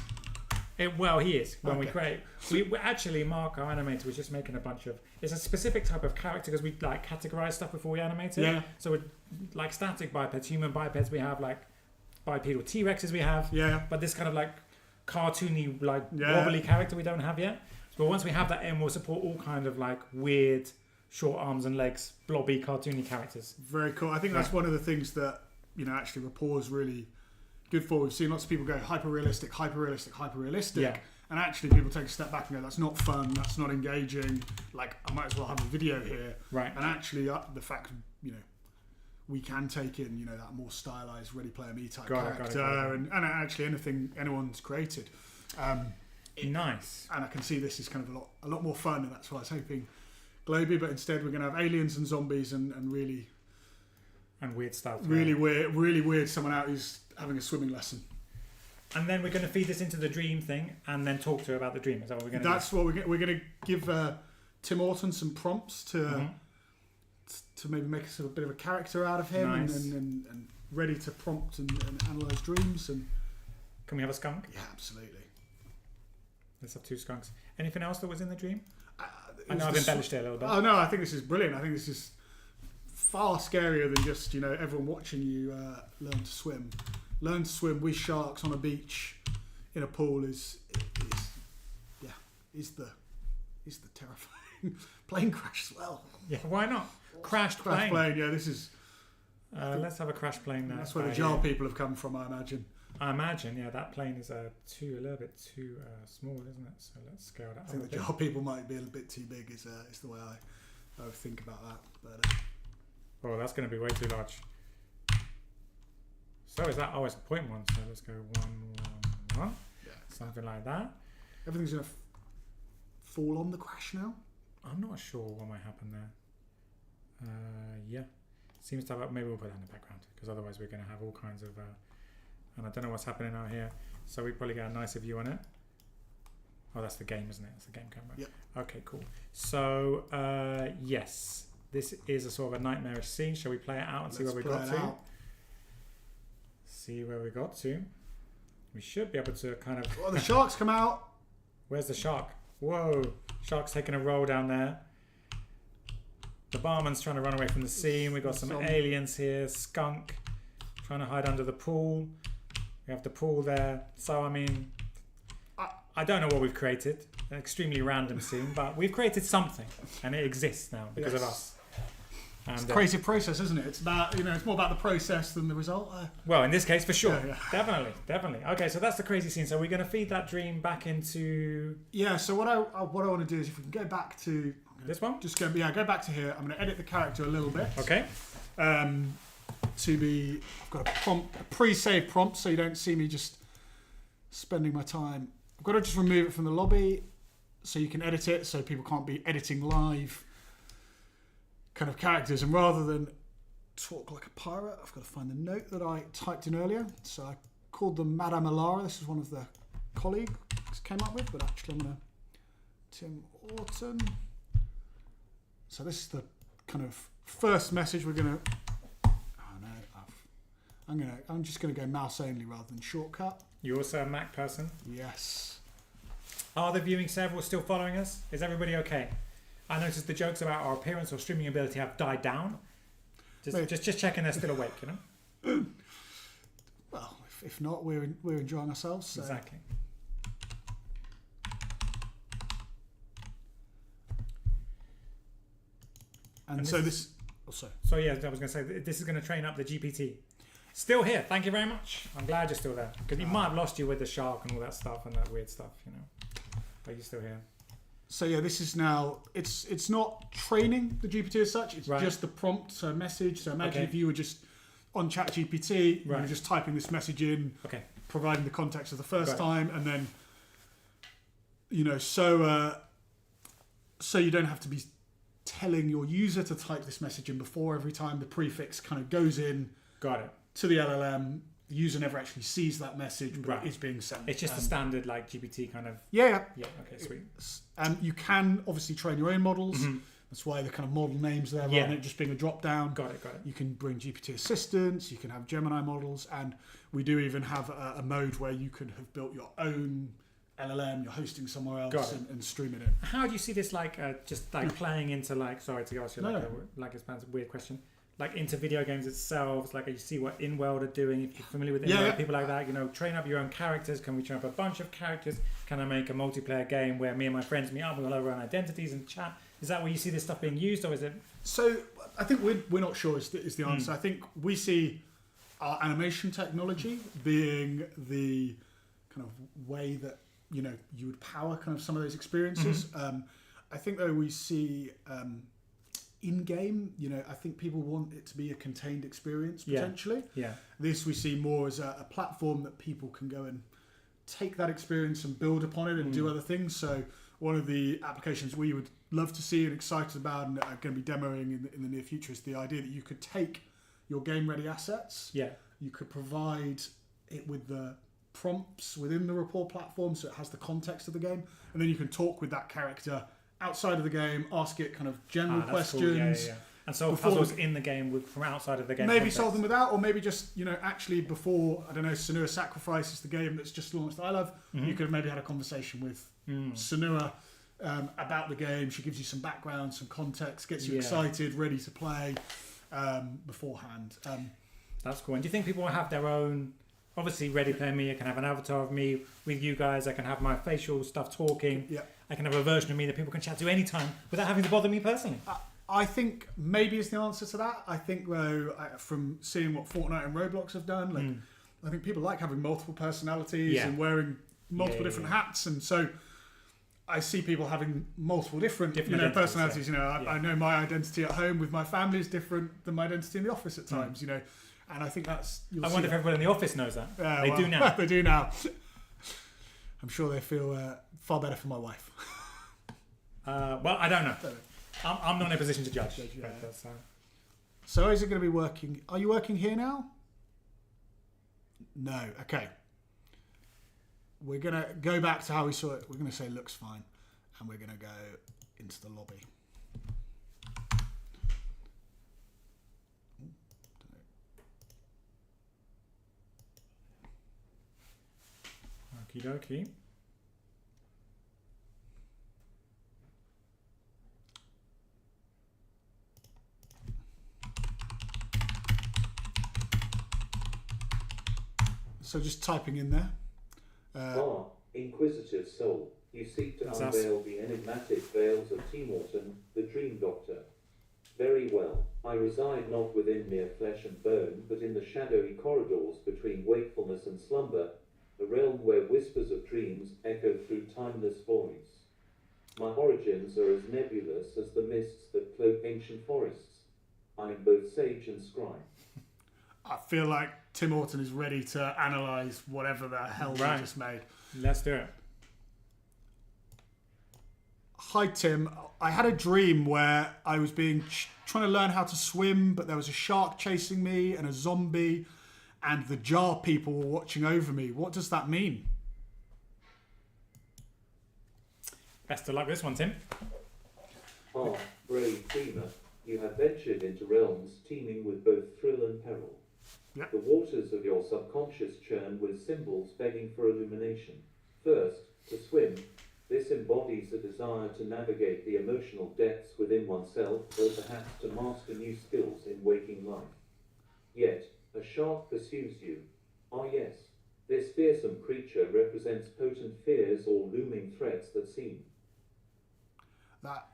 Well, he is. When we Okay. create, we actually Mark, our animator, was just making a bunch of. It's a specific type of character because we like categorize stuff before we animate it. Yeah. So we're like static bipeds, human bipeds. We have like bipedal T-Rexes. We have. Yeah. But this kind of like cartoony, like Yeah. wobbly character we don't have yet. But once we have that in, we'll support all kind of like weird, short arms and legs, blobby, cartoony characters. Very cool. I think that's one of the things that actually rapport is really good for. We've seen lots of people go hyper realistic, Yeah. and actually people take a step back and go, that's not fun, that's not engaging. Like I might as well have a video here. Right. And actually, the fact we can take in that more stylized Ready Player Me type character, and actually anything anyone's created. Nice. And I can see this is kind of a lot more fun, and that's why I was hoping Globy, but instead we're going to have aliens and zombies and really weird stuff. really weird someone out who's having a swimming lesson. And then we're going to feed this into the dream thing and then talk to her about the dream. Is that what we're going to do? That's what we're going to give Tim Orton some prompts to maybe make a sort of bit of a character out of him. Nice. and ready to prompt and analyse dreams. And Can we have a skunk? yeah, absolutely. Let's have 2 skunks. Anything else that was in the dream? I It know I've was embellished it a little bit. Oh no, I think this is brilliant. I think this is far scarier than just everyone watching you learn to swim. Learn to swim with sharks on a beach in a pool is the terrifying. Plane crash as well. Yeah, why not? Crashed Crash plane. plane. Yeah, this is. Let's have a crash plane now. That's where the jar people have come from, I imagine. I imagine, yeah, that plane is a little bit too small, isn't it? So let's scale that I up think a the bit. jar people might be a little bit too big. Is the way I would think about that. But Oh, that's going to be way too large. So is that? Oh, it's 0.1. So let's go 1, 1, 1. yeah, Something like that. everything's gonna fall on the crash now. I'm not sure what might happen there. Yeah. Seems to have. Maybe we'll put that in the background because otherwise we're going to have all kinds of. And I don't know what's happening out here. So we probably get a nicer view on it. Oh, that's the game, isn't it? It's the game camera. Yep. Okay, cool. So yes, this is a sort of a nightmarish scene. Shall we play it out and see where we got to? See where we got to. We should be able to kind of. Well, the sharks come out. Where's the shark? Whoa! Shark's taking a roll down there. The barman's trying to run away from the scene. We've got some aliens here. Skunk trying to hide under the pool. We have the pool there. So, I mean, I don't know what we've created. An extremely random scene, but we've created something, and it exists now because of us. And, It's a creative process, isn't it? It's about it's more about the process than the result. Well, in this case, for sure. Yeah. Definitely. Okay, so that's the crazy scene. So we're going to feed that dream back into Yeah. So what I want to do is if we can go back to this one. just go back to here. I'm going to edit the character a little bit. Okay. I've got a pre-save prompt, so you don't see me just spending my time. I've got to just remove it from the lobby, so you can edit it, so people can't be editing live kind of characters. And rather than talk like a pirate, I've got to find the note that I typed in earlier. So I called them Madame Alara. This is one of the colleagues came up with, but actually I'm going to Tim Orton. So this is the kind of first message we're going to. I'm just going to go mouse only rather than shortcut. You're also a Mac person. Yes. Are the viewing server still following us? Is everybody okay? I noticed the jokes about our appearance or streaming ability have died down. Just checking they're still awake, you know? Well, if not, we're enjoying ourselves. So. Exactly. And so this. Also. So yeah, I was going to say this is going to train up the GPT. Still here. Thank you very much. I'm glad you're still there because you might have lost you with the shark and all that stuff and that weird stuff, you know. But you're still here. So yeah, this is now. It's not training the GPT as such. It's Right. just the prompt, so message. So imagine Okay. if you were just on ChatGPT, you Right. were just typing this message in, Okay. providing the context of the first Got it. time, and then, you know, so you don't have to be telling your user to type this message in before every time. The prefix kind of goes in Got it. to the LLM. The user never actually sees that message, but Right. it's being sent. It's just a standard like GPT kind of. Yeah. Yeah. Okay. Sweet. You can obviously train your own models. Mhm. That's why the kind of model names there, Yeah. rather than it just being a drop down. Got it. Got it. You can bring GPT assistants, you can have Gemini models, and we do even have a mode where you can have built your own LLM, you're hosting somewhere Got else it. and streaming it. How do you see this like just like playing into like sorry to ask you like No. it's a weird question like into video games itself, like you see what in-world are doing, if you're familiar with Yeah, in-world, yeah. people like that, you know, train up your own characters. Can we train up a bunch of characters? Can I make a multiplayer game where me and my friends meet up, we all have our own identities and chat? Is that where you see this stuff being used, or is it So I think we're not sure is the answer. I think we see our animation technology being the kind of way that, you know, you would power kind of some of those experiences. I think though we see in-game, you know, I think people want it to be a contained experience Yeah. potentially. yeah This we see more as a platform that people can go and take that experience and build upon it and do other things. So one of the applications we would love to see and excited about and are going to be demoing in the near future is the idea that you could take your game-ready assets, yeah you could provide it with the prompts within the rapport platform so it has the context of the game, and then you can talk with that character outside of the game, ask it kind of general that's questions. cool. Yeah. And solve Before puzzles the- in the game from outside of the game Maybe context. solve them without, or maybe just, you know, actually before, I don't know, Senua Sacrifice is the game that's just launched that I love. You could have maybe had a conversation with Senua about the game. She gives you some background, some context, gets you Yeah. excited, ready to play beforehand. That's cool. And do you think people will have their own? Obviously, Ready Player Me, I can have an avatar of me with you guys. I can have my facial stuff talking. Yeah. I can have a version of me that people can chat to anytime without having to bother me personally. I think maybe is the answer to that. I think though, from seeing what Fortnite and Roblox have done, like I think people like having multiple personalities Yeah. and wearing multiple Yeah, different yeah. hats, and so I see people having multiple different Different personalities. identities, You know, I know my identity at home with my family is different than my identity in the office at times. You know, and I think that's. You'll I see wonder if that. everyone in the office knows that. Yeah, They well, do now. They do now. I'm sure they feel far better for my wife. Well, I don't know. I'm not in a position to judge. Yeah. But that's, So is it going to be working? Are you working here now? No. Okay. We're going to go back to how we saw it. We're going to say looks fine. And we're going to go into the lobby. okie dokie. So just typing in there. Inquisitive soul, you seek to That's us. unveil the enigmatic veils of T-Morton, the Dream Doctor. Very well, I reside not within mere flesh and bone, but in the shadowy corridors between wakefulness and slumber, a realm where whispers of dreams echo through timeless voids. My origins are as nebulous as the mists that cloak ancient forests. I am both sage and scribe. I feel like Tim Horton is ready to analyse whatever the hell Right. we just made. Let's do it. Hi Tim, I had a dream where I was trying to learn how to swim, but there was a shark chasing me and a zombie, and the jar people were watching over me. What does that mean? Best of luck with this one, Tim. Brave dreamer, you have ventured into realms teeming with both thrill and peril. Yep. The waters of your subconscious churn with symbols begging for illumination. First, to swim. This embodies a desire to navigate the emotional depths within oneself, or perhaps to master new skills in waking life. Yet, A shark pursues you. Ah yes, this fearsome creature represents potent fears or looming threats that seem. That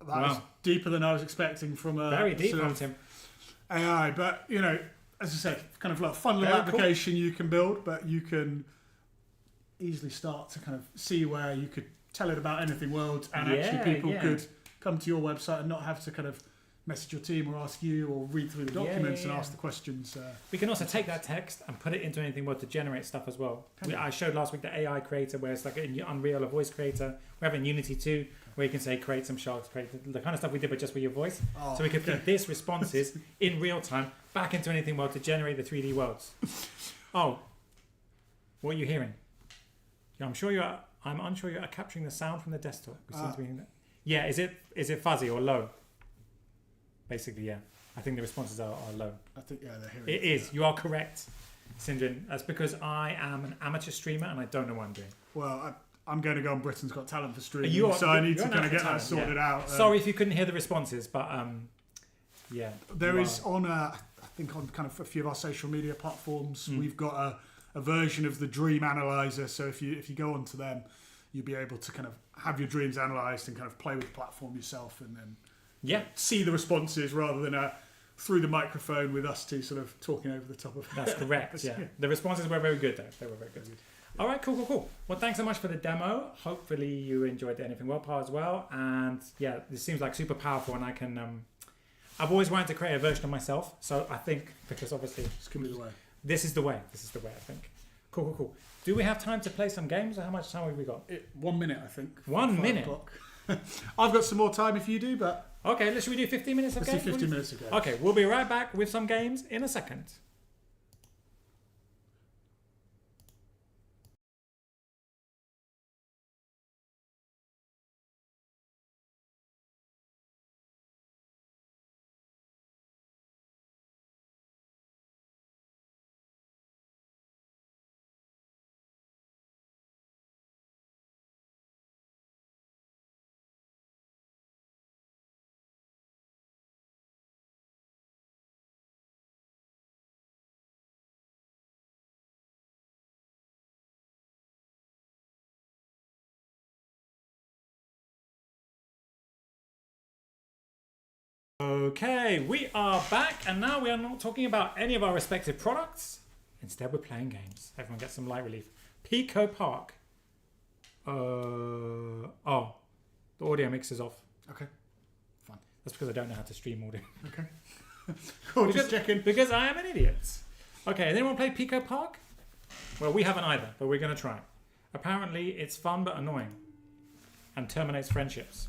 Wow. is deeper than I was expecting from a Very deep sort from of Tim. AI. But you know, as I said, kind of like a fun little Very cool. application you can build, but you can easily start to kind of see where you could tell it about anything world, and Yeah, actually people yeah. could come to your website and not have to kind of message your team or ask you or read through the Yeah, documents yeah, and yeah. ask the questions. We can also take that text and put it into anything world to generate stuff as well. I showed last week the AI creator, where it's like in Unreal, a voice creator. We have in Unity too, where you can say create some sharks, create the kind of stuff we did, but just with your voice. Oh, So we could feed this responses in real time back into anything world to generate the 3D worlds. Oh, what are you hearing? Yeah, I'm unsure you're capturing the sound from the desktop. We seem to be hearing that. Yeah, is it fuzzy or low? Basically, yeah. I think the responses are low. I think they're hearing It is. You are correct, Sindrin. That's because I am an amateur streamer and I don't know what I'm doing. Well, I'm going to go on Britain's Got Talent for streaming, You are- so I need you're to an kind of get amateur that sorted out. Sorry if you couldn't hear the responses, but yeah. There you is are. on, I think on kind of a few of our social media platforms, we've got a version of the Dream Analyzer. So if you go onto them, you'll be able to kind of have your dreams analysed and kind of play with the platform yourself, and then Yeah, see the responses rather than through the microphone with us two sort of talking over the top of. that's correct. Yeah, the responses were very good though. They were very good. All right, cool. Well, thanks so much for the demo. Hopefully you enjoyed the Anything World part as well. And yeah, this seems like super powerful, and I can. I've always wanted to create a version of myself, so I think because obviously This can be the way. this is the way. This is the way. I think. Cool. Do we have time to play some games, or how much time have we got? 1 minute, I think. 1 5 minute? o'clock. I've got some more time if you do, but Okay, should we do 15 minutes of let's do games? 15 minutes ago. Okay, we'll be right back with some games in a second. Okay, we are back, and now we are not talking about any of our respective products. Instead, we're playing games. Everyone gets some light relief. Pico Park. The audio mix is off. Okay. That's because I don't know how to stream audio. Okay. Cool, just checking. Because I am an idiot. Okay, anyone play Pico Park? Well, we haven't either, but we're going to try. Apparently, it's fun but annoying, and terminates friendships.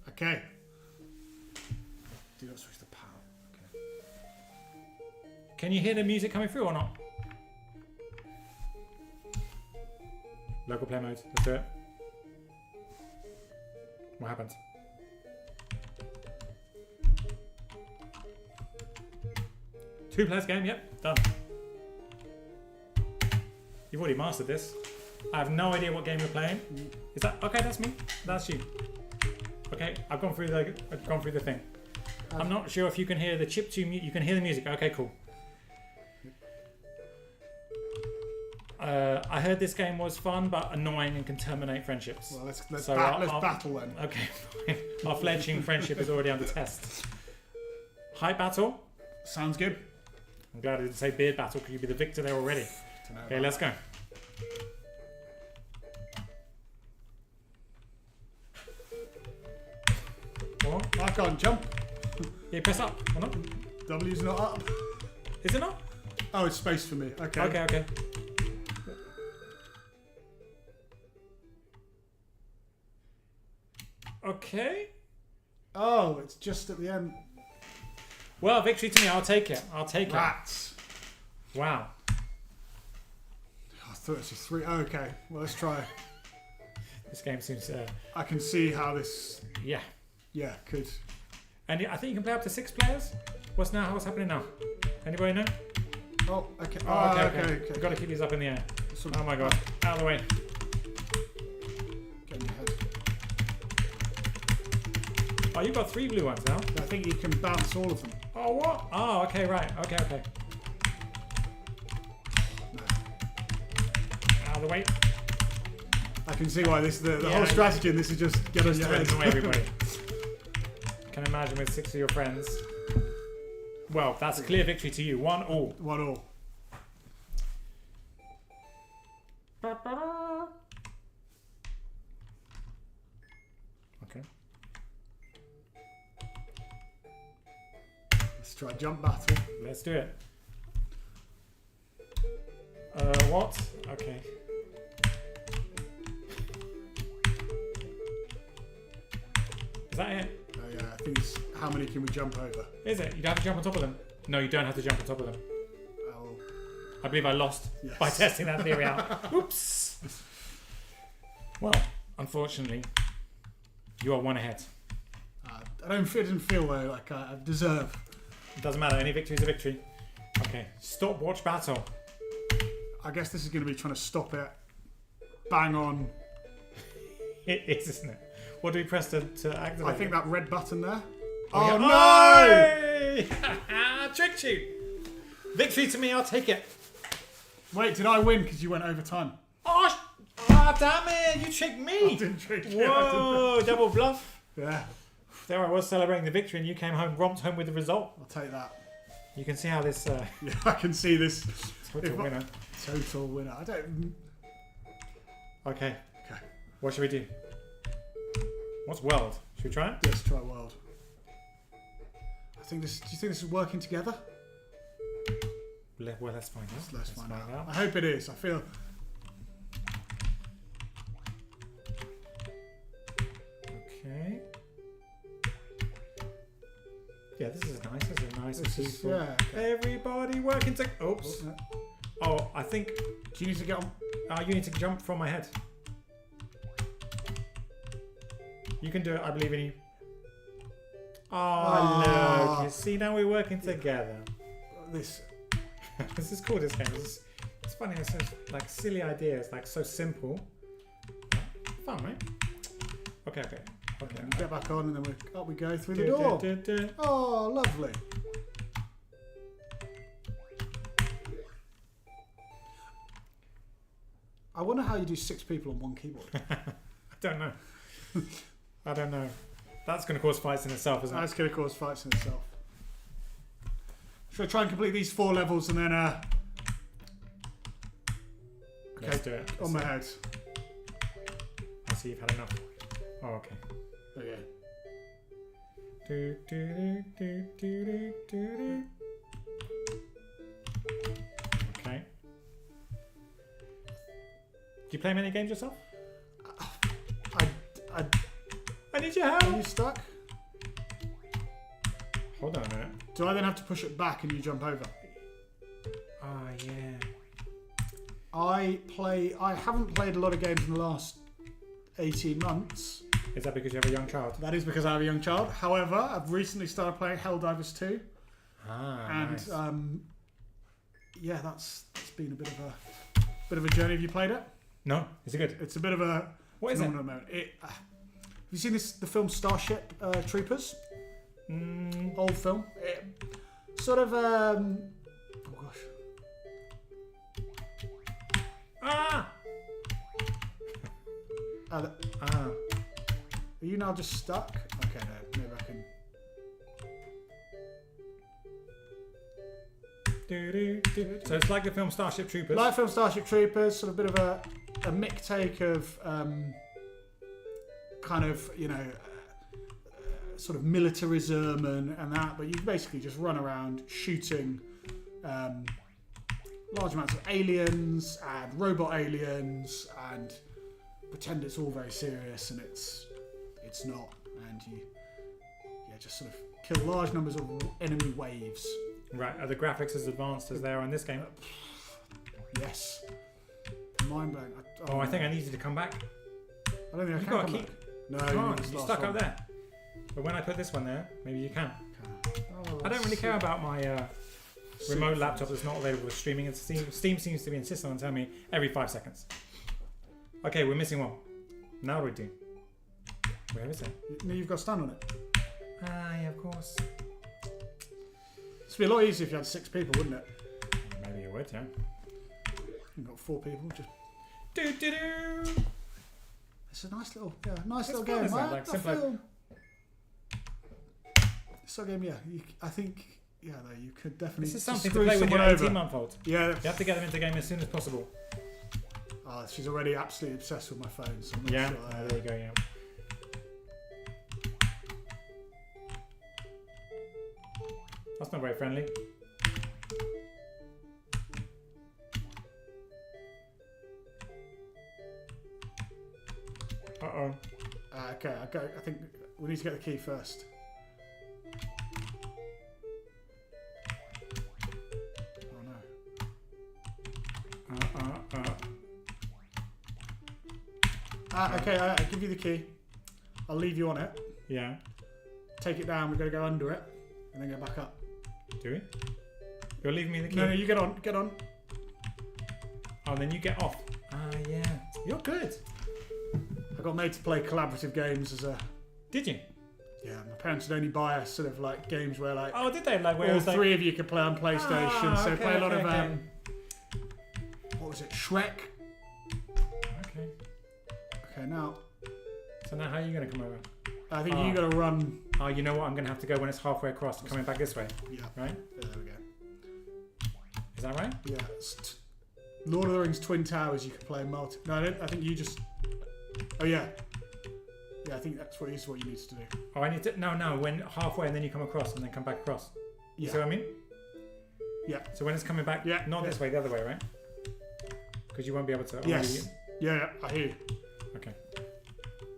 Okay. Do not switch the power. Okay. Can you hear the music coming through or not? Local play mode. Let's do it. What happens? Two players game. Yep, done. You've already mastered this. I have no idea what game you're playing. Is that okay? That's me. That's you. Okay, I've gone through the thing. I'm not sure if you can hear the chiptune. You can hear the music. Okay, cool. I heard this game was fun but annoying and can terminate friendships. Well, let's So battle then. Okay, fine. Our fledgling friendship is already under test. Hype battle. Sounds good. I'm glad I didn't say beard battle because you'd be the victor there already. Okay, let's go. What? I can't jump. Yeah, press up. Or not? W's not up. Is it not? Oh, it's space for me. Okay. Okay. Okay. Oh, it's just at the end. Well, victory to me. I'll take it. Rats. Wow. I thought it was just 3. Oh, okay. Well, let's try. This game seems. I can see how this. Yeah. Yeah, could. And I think you can play up to 6 players. What's happening now? Anybody know? Oh, okay. Oh, Oh, okay. You've got to keep these up in the air. Oh my god. Out of the way. Get in your head. Oh, you've got 3 blue ones now. I think you can bounce all of them. Oh, what? Oh, okay, right. Okay. the way. I can see why this the Yeah, whole strategy in this is just get on Just your to head. annoy everybody. Can imagine with 6 of your friends. Well, that's a clear victory to you. 1-1. 1-1. Okay. Let's try jump battle. Let's do it. What? Okay. Is that it? Oh yeah, I think it's how many can we jump over? Is it? You don't have to jump on top of them. No, you don't have to jump on top of them. Oh, I believe I lost yes. by testing that theory out. Oops. Well, unfortunately, you are 1 ahead. I didn't feel though like I deserve. It doesn't matter. Any victory is a victory. Okay. Stopwatch battle. I guess this is going to be trying to stop it. Bang on. It is, isn't it? What do we press to activate? I think it? that red button there. Oh, no! no! Tricked you. Victory to me. I'll take it. Wait, did I win because you went over time? Oh, damn it! You tricked me. I didn't trick you. Whoa! Double bluff. Yeah, There I was celebrating the victory, and you came home, romped home with the result. I'll take that. You can see how this Yeah, I can see this total winner. total winner. I don't. Okay. Okay, What should we do? What's world? Should we try it? let's try world. I think this. Do you think this is working together? Well, let's find out. Let's find out. I hope it is. I feel. Okay. Yeah, this is nice. This is nice and This is, peaceful. yeah. Okay. Everybody working to. Oops. Oh, I think Do you need to get on? you need to jump from my head. You can do it. I believe in you. Oh, look. You see, now we're working together. This. This is cool, this game. It's funny. It's so, like silly ideas, like so simple. Fun, right? Okay. Get back on, and then we go through the door. Oh, lovely. I wonder how you do 6 people on one keyboard. I don't know. That's going to cause fights in itself, isn't it? That's going to cause fights in itself. Should I try and complete these 4 levels and then Let's do it. on my head? I see you've had enough. Oh, okay. Okay. Okay. Do you play many games yourself? I need your Are help. you stuck? Hold on a minute. Do I then have to push it back and you jump over? Oh, yeah. I haven't played a lot of games in the last 18 months. Is that because you have a young child? That is because I have a young child. However, I've recently started playing Helldivers 2. Ah, And nice. yeah, that's been a bit of a journey. Have you played it? No? Is it good? It's a bit of a What is it? phenomenal moment. Have you seen the film Starship Troopers? Old film. Sort of oh gosh. Ah! Are you now just stuck? Okay, no, maybe I can. So it's like the film Starship Troopers. Like film Starship Troopers, sort of a bit of a mick take of kind of, you know, sort of militarism and that, but you basically just run around shooting large amounts of aliens and robot aliens and pretend it's all very serious, and it's not, and you just sort of kill large numbers of enemy waves. Right, are the graphics as advanced as they are in this game? Yes. Mind blowing. I think I need you to come back. I don't think I You've can got to come keep. back. No, Come on, it's you're last stuck one. up there. But when I put this one there, maybe you can. Oh, I don't really care about my super remote fast. laptop that's not available for streaming. It's Steam seems to be insisting on telling me every 5 seconds. Okay, we're missing one. Now what do we do? Where is it? You've got to stand on it. Ah, yeah, of course. It'd be a lot easier if you had 6 people, wouldn't it? Maybe you would, yeah. You've got 4 people. Just Do do do. It's a nice little It's game. fun, isn't it? I Like, simple. feel. It's a game, yeah. I think, yeah, though, you could definitely. This is something to screw play with your someone over. 18-month-old. Yeah. You have to get them into the game as soon as possible. Oh, she's already absolutely obsessed with my phone, so I'm not Yeah. sure. Oh, there you go. Yeah. That's not very friendly. Uh-oh. Okay, I think we need to get the key first. Oh no. Okay, I'll give you the key. I'll leave you on it. Yeah. Take it down. We're going to go under it and then go back up. Do we? You're leaving me the key? No, you get on. Get on. Oh, then you get off. Ah, yeah. You're good. I got made to play collaborative games as a. Did you? Yeah, my parents would only buy us sort of like games where like Oh, did they? Like where it all was like... three of you could play on PlayStation. Ah, so okay, play a lot okay, of okay. what was it? Shrek. Okay. Okay, now So now how are you going to come over? I think Ah. you got to run. Oh, you know what? I'm going to have to go when it's halfway across, coming back this way, Yeah, right? there we go. Is that right? Yeah, it's Lord of the Rings Twin Towers. You can play multi. No, I think you just. Oh yeah. Yeah, I think that's what is what you need to do. Oh, I need to... No, when halfway and then you come across and then come back across. You Yeah. see what I mean? Yeah. So when it's coming back, Yeah, not yeah. this way, the other way, right? Because you won't be able to... Yes. Yeah, I hear you. Okay.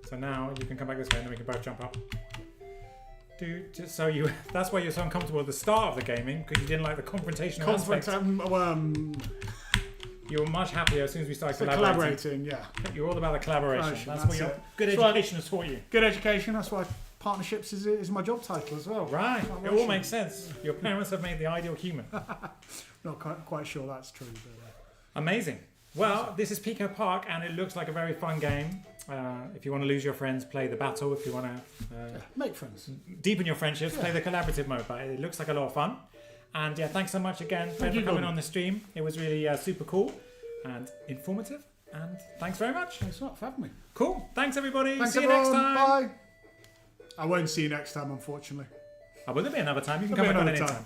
So now you can come back this way and then we can both jump up. Just so you... That's why you're so uncomfortable at the start of the gaming, because you didn't like the confrontational aspect. You were much happier as soon as we started collaborating. Yeah. You're all about the collaboration. Collaboration, That's that's what your it. good That's why- education has taught you. Good education. That's why partnerships is my job title as well. Right. It all Collaboration. makes sense. Your parents have made the ideal human. Not quite sure that's true, but Amazing. Well, this is Pico Park, and it looks like a very fun game. If you want to lose your friends, play the battle. If you want to make friends. deepen your friendships, play the collaborative mode. But it looks like a lot of fun. And yeah, thanks so much again, Fred, for coming on the stream. It was really super cool and informative. And thanks very much. Thanks a lot for having me. Cool. Thanks, everybody. Thanks, See you next everyone. time. Bye. I won't see you next time, unfortunately. Oh, will there be another time? You can There'll come be back on another any time.